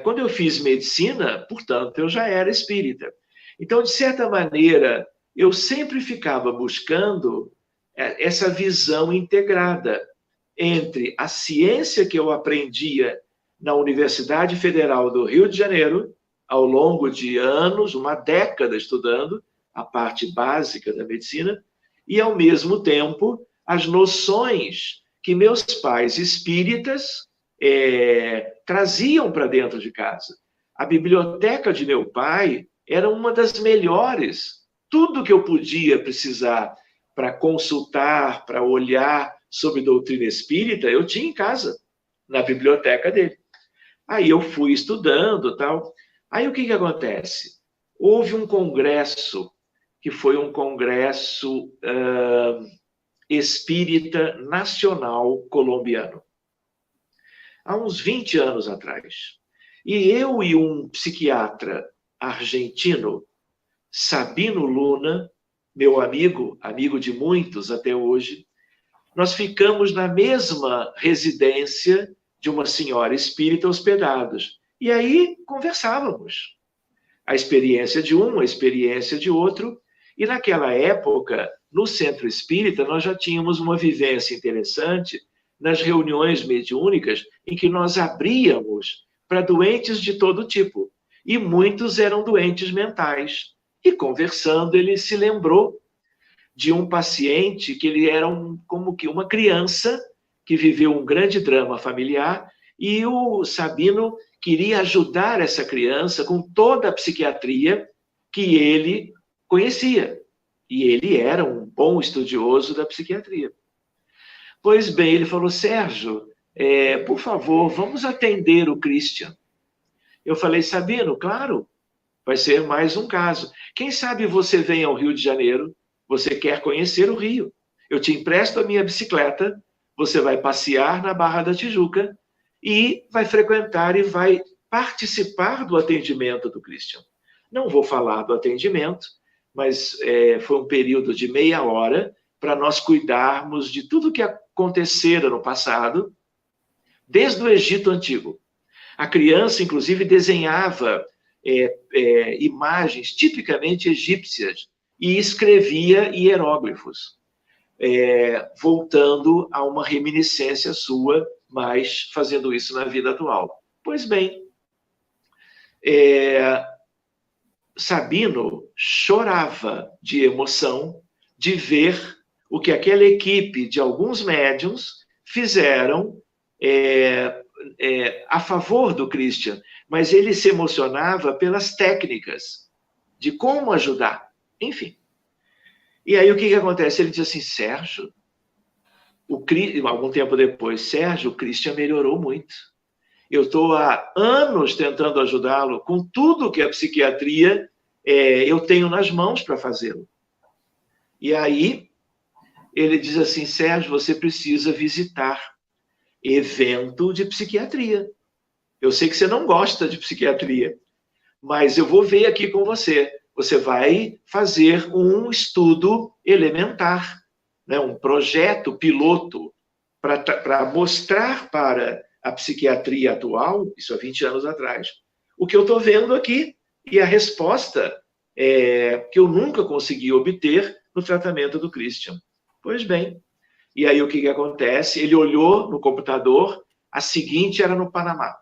quando eu fiz medicina, portanto, eu já era espírita. Então, de certa maneira, eu sempre ficava buscando essa visão integrada entre a ciência que eu aprendia na Universidade Federal do Rio de Janeiro, ao longo de anos, uma década estudando a parte básica da medicina, e, ao mesmo tempo, as noções que meus pais espíritas traziam para dentro de casa. A biblioteca de meu pai era uma das melhores. Tudo que eu podia precisar para consultar, para olhar sobre doutrina espírita, eu tinha em casa, na biblioteca dele. Aí eu fui estudando, tal. Aí o que acontece? Houve um congresso, que foi um congresso espírita nacional colombiano. há uns 20 anos atrás. E eu e um psiquiatra argentino, Sabino Luna, meu amigo, amigo de muitos até hoje, nós ficamos na mesma residência de uma senhora espírita hospedados. E aí conversávamos. A experiência de um, a experiência de outro. E naquela época, no centro espírita, nós já tínhamos uma vivência interessante nas reuniões mediúnicas em que nós abríamos para doentes de todo tipo. E muitos eram doentes mentais. E conversando, ele se lembrou de um paciente que ele era como que uma criança que viveu um grande drama familiar e o Sabino queria ajudar essa criança com toda a psiquiatria que ele conhecia. E ele era um bom estudioso da psiquiatria. Pois bem, ele falou, Sérgio, por favor, vamos atender o Christian. Eu falei, Sabino, claro, vai ser mais um caso. Quem sabe você vem ao Rio de Janeiro, você quer conhecer o Rio. Eu te empresto a minha bicicleta, você vai passear na Barra da Tijuca e vai frequentar e vai participar do atendimento do Christian. Não vou falar do atendimento, mas foi um período de meia hora para nós cuidarmos de tudo que acontecera no passado, desde o Egito Antigo. A criança, inclusive, desenhava imagens tipicamente egípcias e escrevia hieróglifos, voltando a uma reminiscência sua, mas fazendo isso na vida atual. Pois bem, Sabino chorava de emoção de ver o que aquela equipe de alguns médiuns fizeram a favor do Christian, mas ele se emocionava pelas técnicas de como ajudar, enfim. E aí o que acontece? Ele diz assim, Sérgio, algum tempo depois, Sérgio, o Christian melhorou muito. Eu estou há anos tentando ajudá-lo com tudo que a psiquiatria eu tenho nas mãos para fazê-lo. E aí ele diz assim, Sérgio, você precisa visitar evento de psiquiatria. Eu sei que você não gosta de psiquiatria, mas eu vou ver aqui com você. Você vai fazer um estudo elementar, né? Um projeto piloto para mostrar para a psiquiatria atual, isso há 20 anos atrás, o que eu estou vendo aqui e a resposta que eu nunca consegui obter no tratamento do Christian. Pois bem, e aí o que acontece? Ele olhou no computador, a seguinte era no Panamá.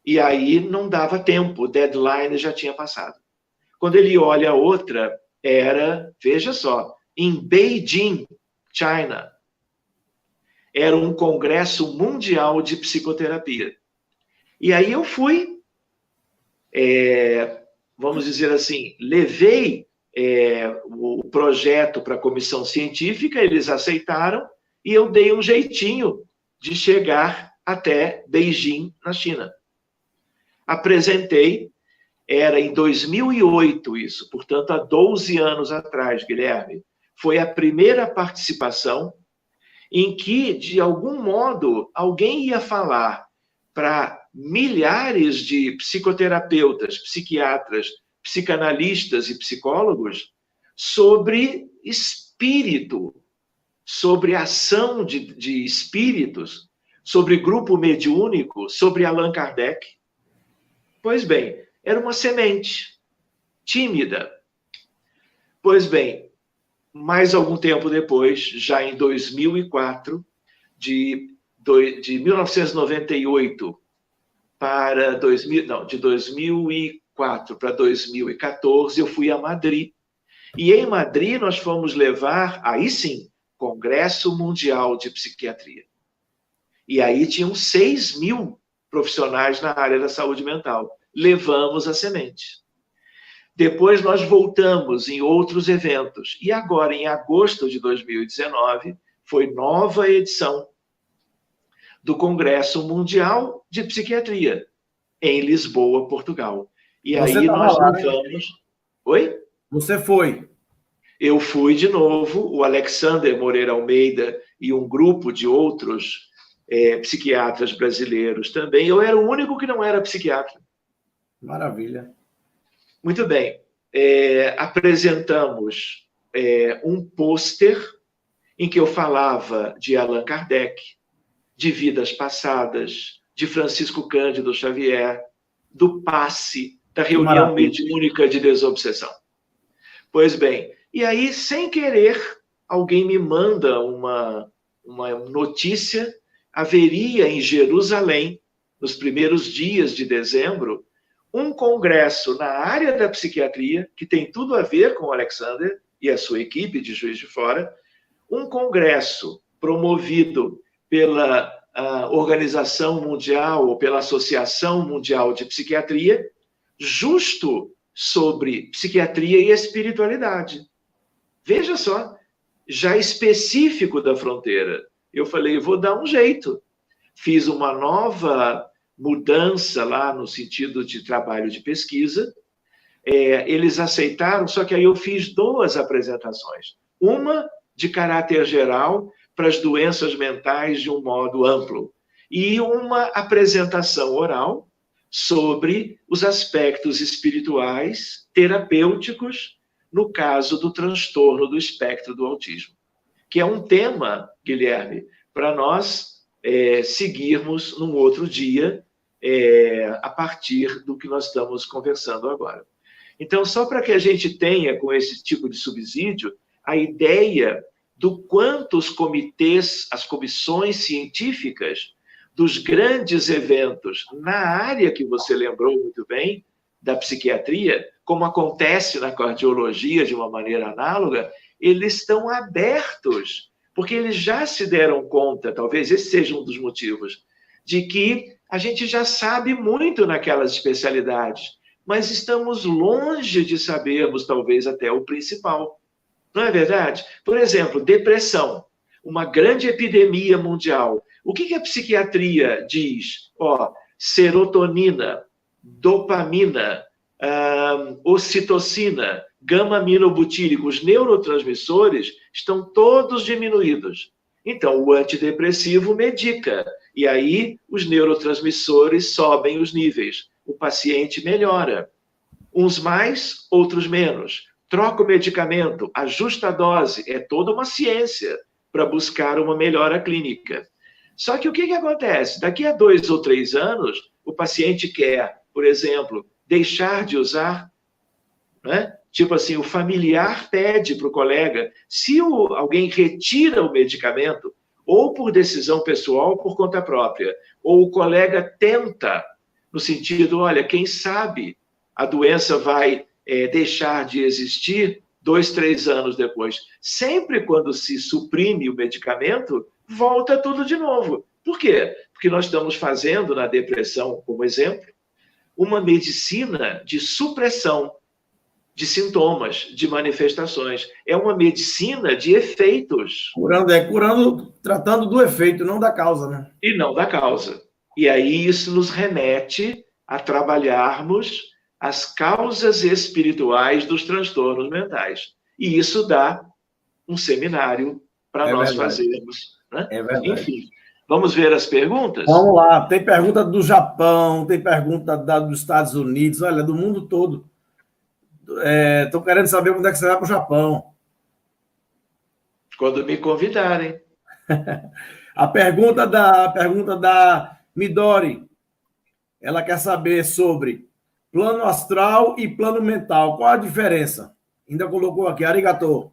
E aí não dava tempo, o deadline já tinha passado. Quando ele olha a outra, era, veja só, em Beijing, China. Era um congresso mundial de psicoterapia. E aí eu fui, vamos dizer assim, levei o projeto para a comissão científica, eles aceitaram, e eu dei um jeitinho de chegar até Beijing, na China. Apresentei, era em 2008 isso, portanto, há 12 anos atrás, Guilherme. Foi a primeira participação em que, de algum modo, alguém ia falar para milhares de psicoterapeutas, psiquiatras, psicanalistas e psicólogos sobre espírito, sobre ação de espíritos, sobre grupo mediúnico, sobre Allan Kardec. Pois bem, era uma semente tímida. Pois bem, mais algum tempo depois, já em 2004, de 1998 para 2004 para 2014, eu fui a Madrid. E em Madrid nós fomos levar, aí sim, Congresso Mundial de Psiquiatria. E aí tinham 6.000 profissionais na área da saúde mental. Levamos a semente. Depois nós voltamos em outros eventos. E agora, em agosto de 2019, foi nova edição do Congresso Mundial de Psiquiatria, em Lisboa, Portugal. E Você aí nós lá, levamos... né? Oi? Você foi? Eu fui de novo, o Alexander Moreira Almeida e um grupo de outros psiquiatras brasileiros também. Eu era o único que não era psiquiatra. Maravilha. Muito bem. Apresentamos um pôster em que eu falava de Allan Kardec, de vidas passadas, de Francisco Cândido Xavier, do passe, da reunião mediúnica de desobsessão. Pois bem, e aí, sem querer, alguém me manda uma notícia. Haveria em Jerusalém, nos primeiros dias de dezembro, um congresso na área da psiquiatria, que tem tudo a ver com o Alexander e a sua equipe de Juiz de Fora, um congresso promovido pela Organização Mundial, ou pela Associação Mundial de Psiquiatria, justo sobre psiquiatria e espiritualidade. Veja só, já específico da fronteira. Eu falei, vou dar um jeito. Fiz uma nova mudança lá no sentido de trabalho de pesquisa. Eles aceitaram, só que aí eu fiz 2 apresentações. Uma de caráter geral, para as doenças mentais de um modo amplo, e uma apresentação oral sobre os aspectos espirituais, terapêuticos, no caso do transtorno do espectro do autismo, que é um tema, Guilherme, para nós seguirmos num outro dia, a partir do que nós estamos conversando agora. Então, só para que a gente tenha, com esse tipo de subsídio, a ideia do quanto os comitês, as comissões científicas dos grandes eventos na área que você lembrou muito bem, da psiquiatria, como acontece na cardiologia de uma maneira análoga, eles estão abertos, porque eles já se deram conta, talvez esse seja um dos motivos, de que a gente já sabe muito naquelas especialidades, mas estamos longe de sabermos, talvez, até o principal. Não é verdade? Por exemplo, depressão, uma grande epidemia mundial. O que a psiquiatria diz? Serotonina, dopamina, ocitocina, gama-aminobutírico, os neurotransmissores estão todos diminuídos. Então, o antidepressivo medica, e aí os neurotransmissores sobem os níveis. O paciente melhora. Uns mais, outros menos. Troca o medicamento, ajusta a dose, é toda uma ciência para buscar uma melhora clínica. Só que o que acontece? Daqui a 2 ou 3 anos, o paciente quer, por exemplo, deixar de usar, né? Tipo assim, o familiar pede para o colega, se alguém retira o medicamento, ou por decisão pessoal, ou por conta própria, ou o colega tenta, no sentido, olha, quem sabe a doença vai deixar de existir 2, 3 anos depois. Sempre quando se suprime o medicamento, volta tudo de novo. Por quê? Porque nós estamos fazendo, na depressão, como exemplo, uma medicina de supressão de sintomas, de manifestações. É uma medicina de efeitos. Curando, tratando do efeito, não da causa, né? E não da causa. E aí isso nos remete a trabalharmos as causas espirituais dos transtornos mentais. E isso dá um seminário para nós fazermos. Né? É verdade. Enfim, vamos ver as perguntas? Vamos lá. Tem pergunta do Japão, tem pergunta dos Estados Unidos, olha, do mundo todo. Estou querendo saber quando é que você vai para o Japão. Quando me convidarem. A pergunta da Midori. Ela quer saber sobre plano astral e plano mental. Qual a diferença? Ainda colocou aqui, arigatô.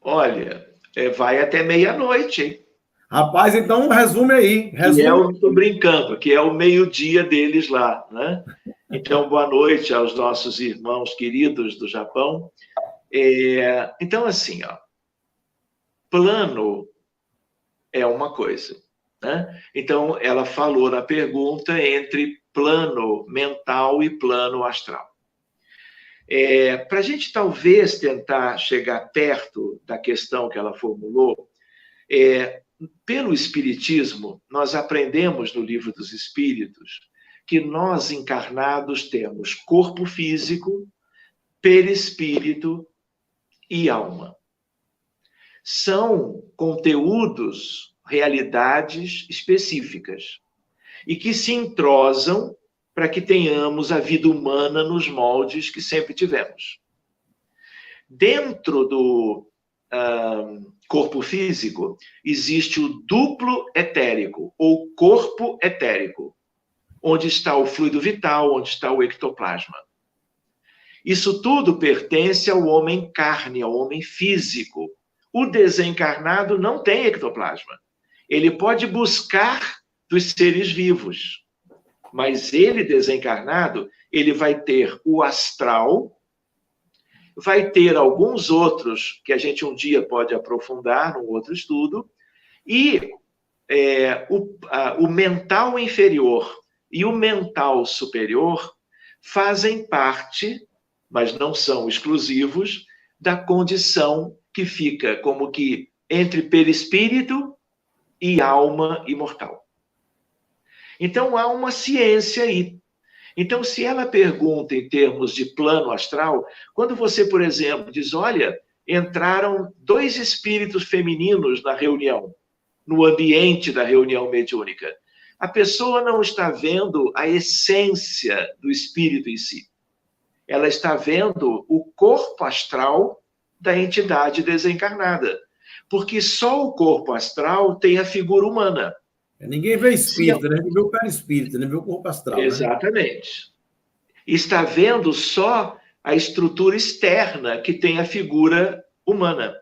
Olha, vai até meia-noite, hein? Rapaz, então resume aí. Estou brincando, que é o meio-dia deles lá, né? Então, boa noite aos nossos irmãos queridos do Japão. Então, assim, plano é uma coisa, né? Então, ela falou na pergunta entre plano mental e plano astral. Para a gente talvez tentar chegar perto da questão que ela formulou, pelo Espiritismo, nós aprendemos no Livro dos Espíritos que nós encarnados temos corpo físico, perispírito e alma. São conteúdos realidades específicas e que se entrosam para que tenhamos a vida humana nos moldes que sempre tivemos. Dentro do corpo físico, existe o duplo etérico, ou corpo etérico, onde está o fluido vital, onde está o ectoplasma. Isso tudo pertence ao homem carne, ao homem físico. O desencarnado não tem ectoplasma. Ele pode buscar dos seres vivos, mas ele, desencarnado, ele vai ter o astral, vai ter alguns outros que a gente um dia pode aprofundar num outro estudo, e o mental inferior e o mental superior fazem parte, mas não são exclusivos, da condição que fica como que entre perispírito e alma imortal. Então, há uma ciência aí. Então, se ela pergunta em termos de plano astral, quando você, por exemplo, diz, olha, entraram 2 espíritos femininos na reunião, no ambiente da reunião mediúnica, a pessoa não está vendo a essência do espírito em si. Ela está vendo o corpo astral da entidade desencarnada. Porque só o corpo astral tem a figura humana. Ninguém vê espírito, né? Ninguém vê o perispírito, nem vê o corpo astral. Exatamente. Né? Está vendo só a estrutura externa que tem a figura humana.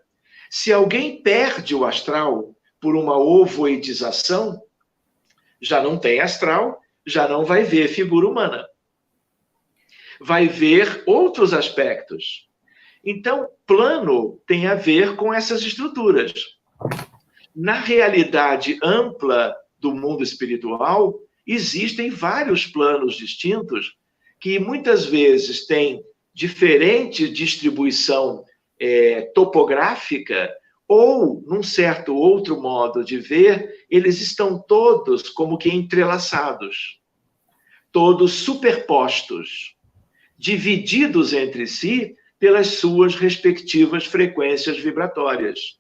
Se alguém perde o astral por uma ovoidização, já não tem astral, já não vai ver figura humana. Vai ver outros aspectos. Então, plano tem a ver com essas estruturas. Na realidade ampla do mundo espiritual, existem vários planos distintos que muitas vezes têm diferente distribuição topográfica ou, num certo outro modo de ver, eles estão todos como que entrelaçados, todos superpostos, divididos entre si pelas suas respectivas frequências vibratórias.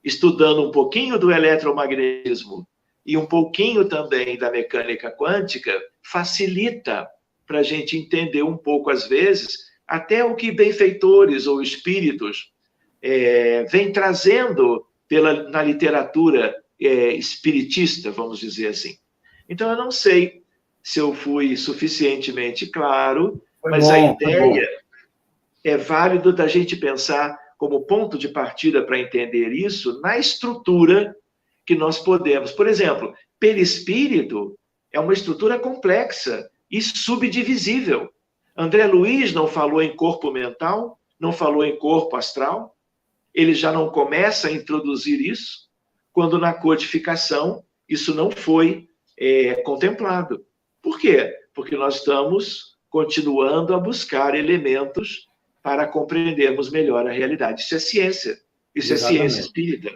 Estudando um pouquinho do eletromagnetismo e um pouquinho também da mecânica quântica, facilita para a gente entender um pouco, às vezes, até o que benfeitores ou espíritos vêm trazendo na literatura espiritista, vamos dizer assim. Então, eu não sei se eu fui suficientemente claro, mas a ideia é válido da gente pensar como ponto de partida para entender isso na estrutura que nós podemos. Por exemplo, perispírito é uma estrutura complexa e subdivisível. André Luiz não falou em corpo mental, não falou em corpo astral. Ele já não começa a introduzir isso, quando na codificação isso não foi contemplado. Por quê? Porque nós estamos continuando a buscar elementos para compreendermos melhor a realidade. Isso é ciência. Isso Exatamente. É ciência espírita.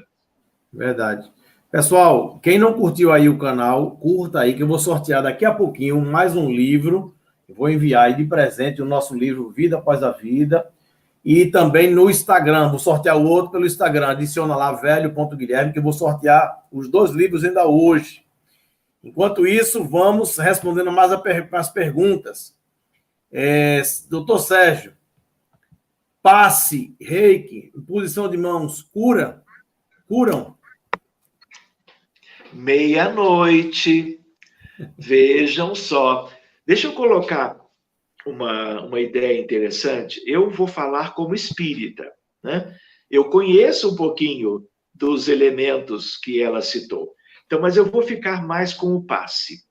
Verdade. Pessoal, quem não curtiu aí o canal, curta aí, que eu vou sortear daqui a pouquinho mais um livro. Eu vou enviar aí de presente o nosso livro Vida Após a Vida. E também no Instagram, vou sortear o outro pelo Instagram. Adiciona lá, velho.guilherme, que eu vou sortear os 2 livros ainda hoje. Enquanto isso, vamos respondendo mais as perguntas. Doutor Sérgio, passe, reiki, imposição de mãos, curam? Meia-noite. Vejam só. Deixa eu colocar uma ideia interessante. Eu vou falar como espírita, né? Eu conheço um pouquinho dos elementos que ela citou. Então, mas eu vou ficar mais com o passe,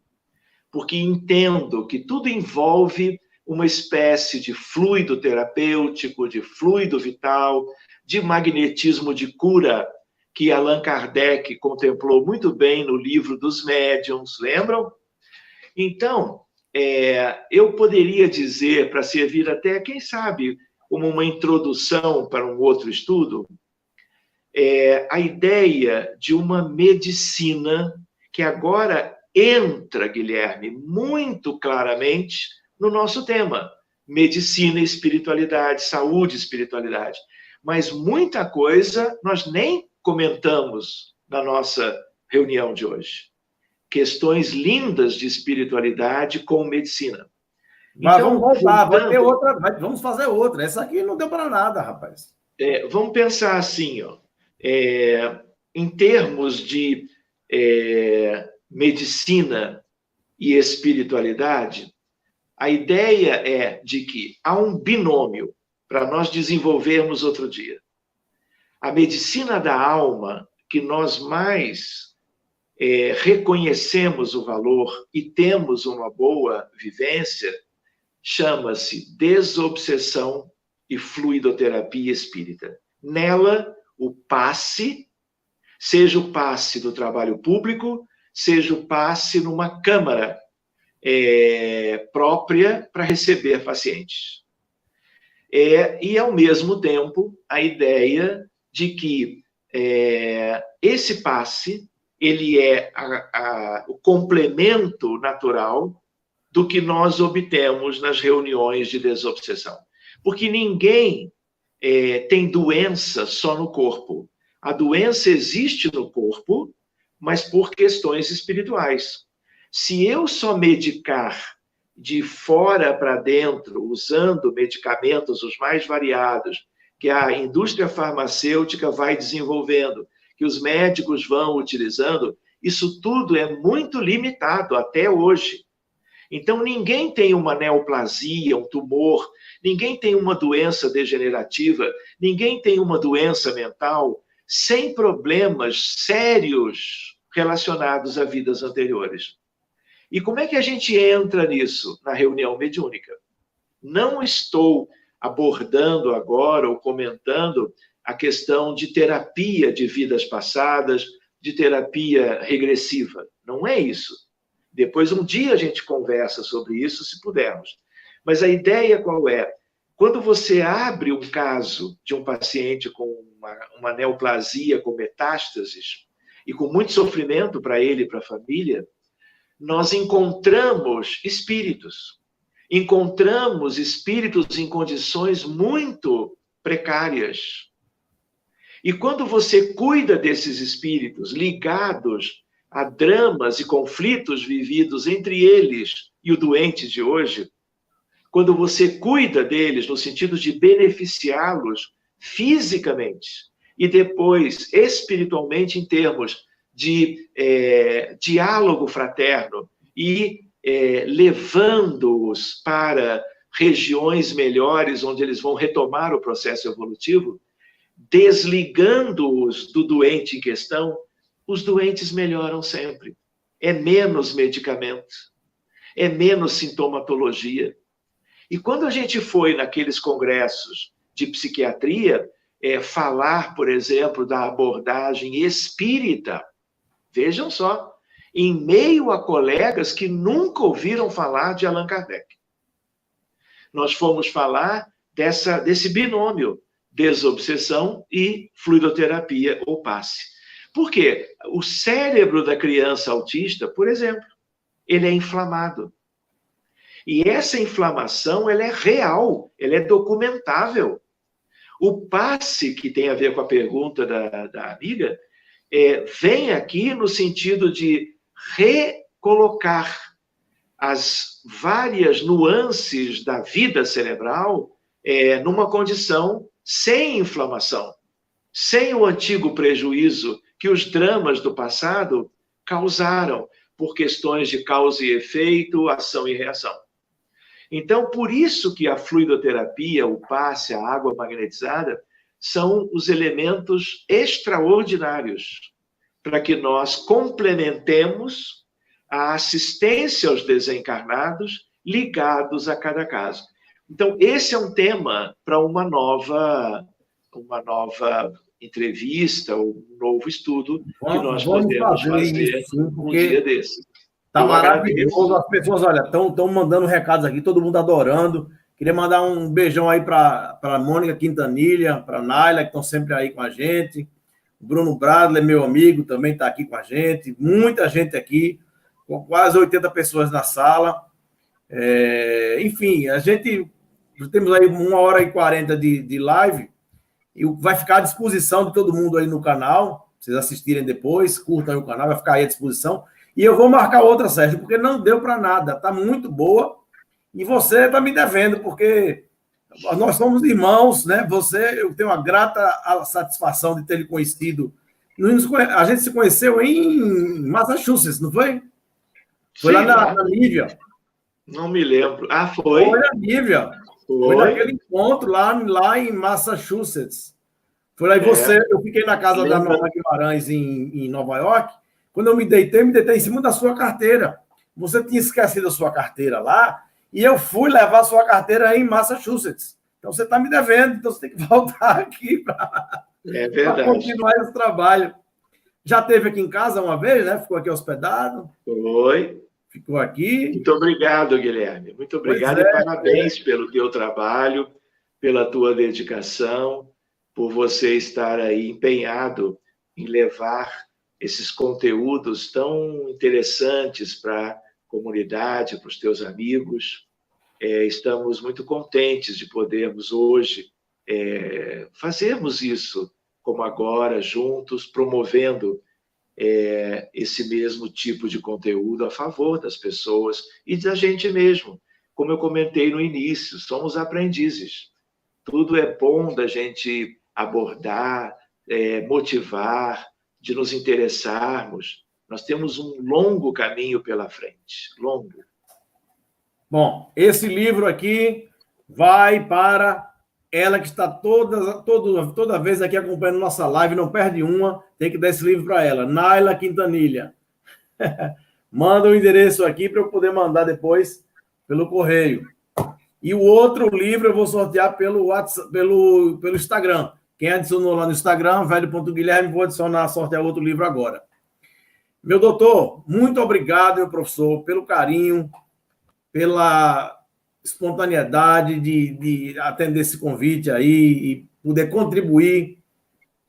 porque entendo que tudo envolve uma espécie de fluido terapêutico, de fluido vital, de magnetismo de cura, que Allan Kardec contemplou muito bem no livro dos médiuns, lembram? Então, eu poderia dizer, para servir até, quem sabe, como uma introdução para um outro estudo, a ideia de uma medicina que agora entra, Guilherme, muito claramente no nosso tema. Medicina e espiritualidade, saúde e espiritualidade. Mas muita coisa nós nem comentamos na nossa reunião de hoje. Questões lindas de espiritualidade com medicina. Mas então, vamos voltar, vai ter outra, vamos fazer outra. Essa aqui não deu para nada, rapaz. Vamos pensar assim, ó, em termos de medicina e espiritualidade, a ideia é de que há um binômio para nós desenvolvermos outro dia. A medicina da alma, que nós mais reconhecemos o valor e temos uma boa vivência, chama-se desobsessão e fluidoterapia espírita. Nela, o passe, seja o passe do trabalho público, seja o passe numa câmara própria para receber pacientes. E, ao mesmo tempo, a ideia de que esse passe ele é o complemento natural do que nós obtemos nas reuniões de desobsessão. Porque ninguém tem doença só no corpo. A doença existe no corpo, mas por questões espirituais. Se eu só medicar de fora para dentro, usando medicamentos os mais variados, que a indústria farmacêutica vai desenvolvendo, que os médicos vão utilizando, isso tudo é muito limitado até hoje. Então, ninguém tem uma neoplasia, um tumor, ninguém tem uma doença degenerativa, ninguém tem uma doença mental sem problemas sérios relacionados a vidas anteriores. E como é que a gente entra nisso na reunião mediúnica? Não estou abordando agora ou comentando a questão de terapia de vidas passadas, de terapia regressiva. Não é isso. Depois, um dia, a gente conversa sobre isso, se pudermos. Mas a ideia qual é? Quando você abre um caso de um paciente com uma neoplasia, com metástases, e com muito sofrimento para ele e para a família, nós encontramos espíritos. Encontramos espíritos em condições muito precárias. E quando você cuida desses espíritos ligados a dramas e conflitos vividos entre eles e o doente de hoje, quando você cuida deles no sentido de beneficiá-los fisicamente e depois espiritualmente em termos de diálogo fraterno e levando-os para regiões melhores onde eles vão retomar o processo evolutivo, desligando-os do doente em questão, os doentes melhoram sempre. É menos medicamento, é menos sintomatologia. E quando a gente foi naqueles congressos de psiquiatria, falar, por exemplo, da abordagem espírita, vejam só, em meio a colegas que nunca ouviram falar de Allan Kardec. Nós fomos falar desse binômio, desobsessão e fluidoterapia ou passe. Por quê? O cérebro da criança autista, por exemplo, ele é inflamado. E essa inflamação, ela é real, ela é documentável. O passe, que tem a ver com a pergunta da amiga, vem aqui no sentido de recolocar as várias nuances da vida cerebral numa condição sem inflamação, sem o antigo prejuízo que os dramas do passado causaram por questões de causa e efeito, ação e reação. Então, por isso que a fluidoterapia, o passe, a água magnetizada, são os elementos extraordinários para que nós complementemos a assistência aos desencarnados ligados a cada caso. Então, esse é um tema para uma nova entrevista, um novo estudo que nós podemos fazer um dia desse. Está maravilhoso. As pessoas, olha, estão mandando recados aqui, todo mundo adorando. Queria mandar um beijão aí para a Mônica Quintanilha, para a Naila, que estão sempre aí com a gente. O Bruno Bradley, meu amigo, também está aqui com a gente. Muita gente aqui, com quase 80 pessoas na sala. Enfim, a gente temos aí 1h40 de live e vai ficar à disposição de todo mundo aí no canal. vocês assistirem depois, curtam o canal, vai ficar aí à disposição. E eu vou marcar outra, Sérgio, porque não deu para nada. Está muito boa. E você está me devendo, porque nós somos irmãos, né? Eu tenho uma grata satisfação de ter lhe conhecido. A gente se conheceu em Massachusetts, não foi? Foi lá na Lívia. Não me lembro. Ah, foi? Foi na Lívia. Foi naquele encontro lá em Massachusetts. Foi lá e eu fiquei na casa da Norma Guimarães em Nova York. Quando eu me deitei em cima da sua carteira. Você tinha esquecido a sua carteira lá e eu fui levar a sua carteira em Massachusetts. Então você está me devendo, então você tem que voltar aqui para continuar esse trabalho. Já esteve aqui em casa uma vez, né? Ficou aqui hospedado. Foi. Ficou aqui. Muito obrigado, Guilherme. Muito obrigado e parabéns pelo teu trabalho, pela tua dedicação, por você estar aí empenhado em levar esses conteúdos tão interessantes para a comunidade, para os teus amigos. Estamos muito contentes de podermos hoje fazermos isso, como agora, juntos, promovendo esse mesmo tipo de conteúdo a favor das pessoas e da gente mesmo. Como eu comentei no início, somos aprendizes. Tudo é bom da gente abordar, motivar, de nos interessarmos. Nós temos um longo caminho pela frente, longo. Bom, esse livro aqui vai para ela que está toda vez aqui acompanhando nossa live, não perde uma, tem que dar esse livro para ela. Naila Quintanilha. Manda o endereço aqui para eu poder mandar depois pelo correio. E o outro livro eu vou sortear pelo WhatsApp, pelo Instagram. Quem adicionou lá no Instagram, velho.guilherme, vou sortear outro livro agora. Meu doutor, muito obrigado, meu professor, pelo carinho, pela espontaneidade de atender esse convite aí e poder contribuir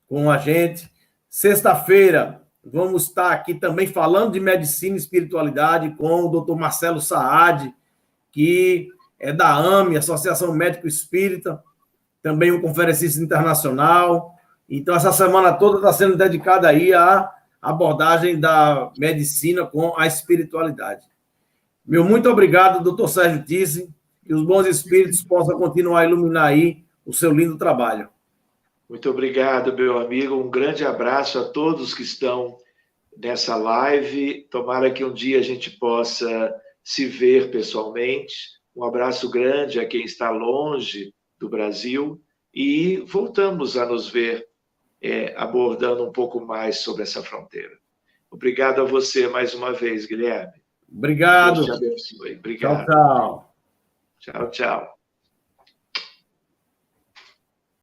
com a gente. Sexta-feira, vamos estar aqui também falando de medicina e espiritualidade com o doutor Marcelo Saad, que é da AME, Associação Médico Espírita, também um conferencista internacional. Então, essa semana toda está sendo dedicada aí à abordagem da medicina com a espiritualidade. Meu muito obrigado, doutor Sérgio Thyssen, que os bons espíritos possam continuar a iluminar aí o seu lindo trabalho. Muito obrigado, meu amigo. Um grande abraço a todos que estão nessa live. Tomara que um dia a gente possa se ver pessoalmente. Um abraço grande a quem está longe do Brasil e voltamos a nos ver abordando um pouco mais sobre essa fronteira. Obrigado a você mais uma vez, Guilherme. Obrigado. Deus te abençoe. Obrigado. Tchau, tchau. Tchau, tchau.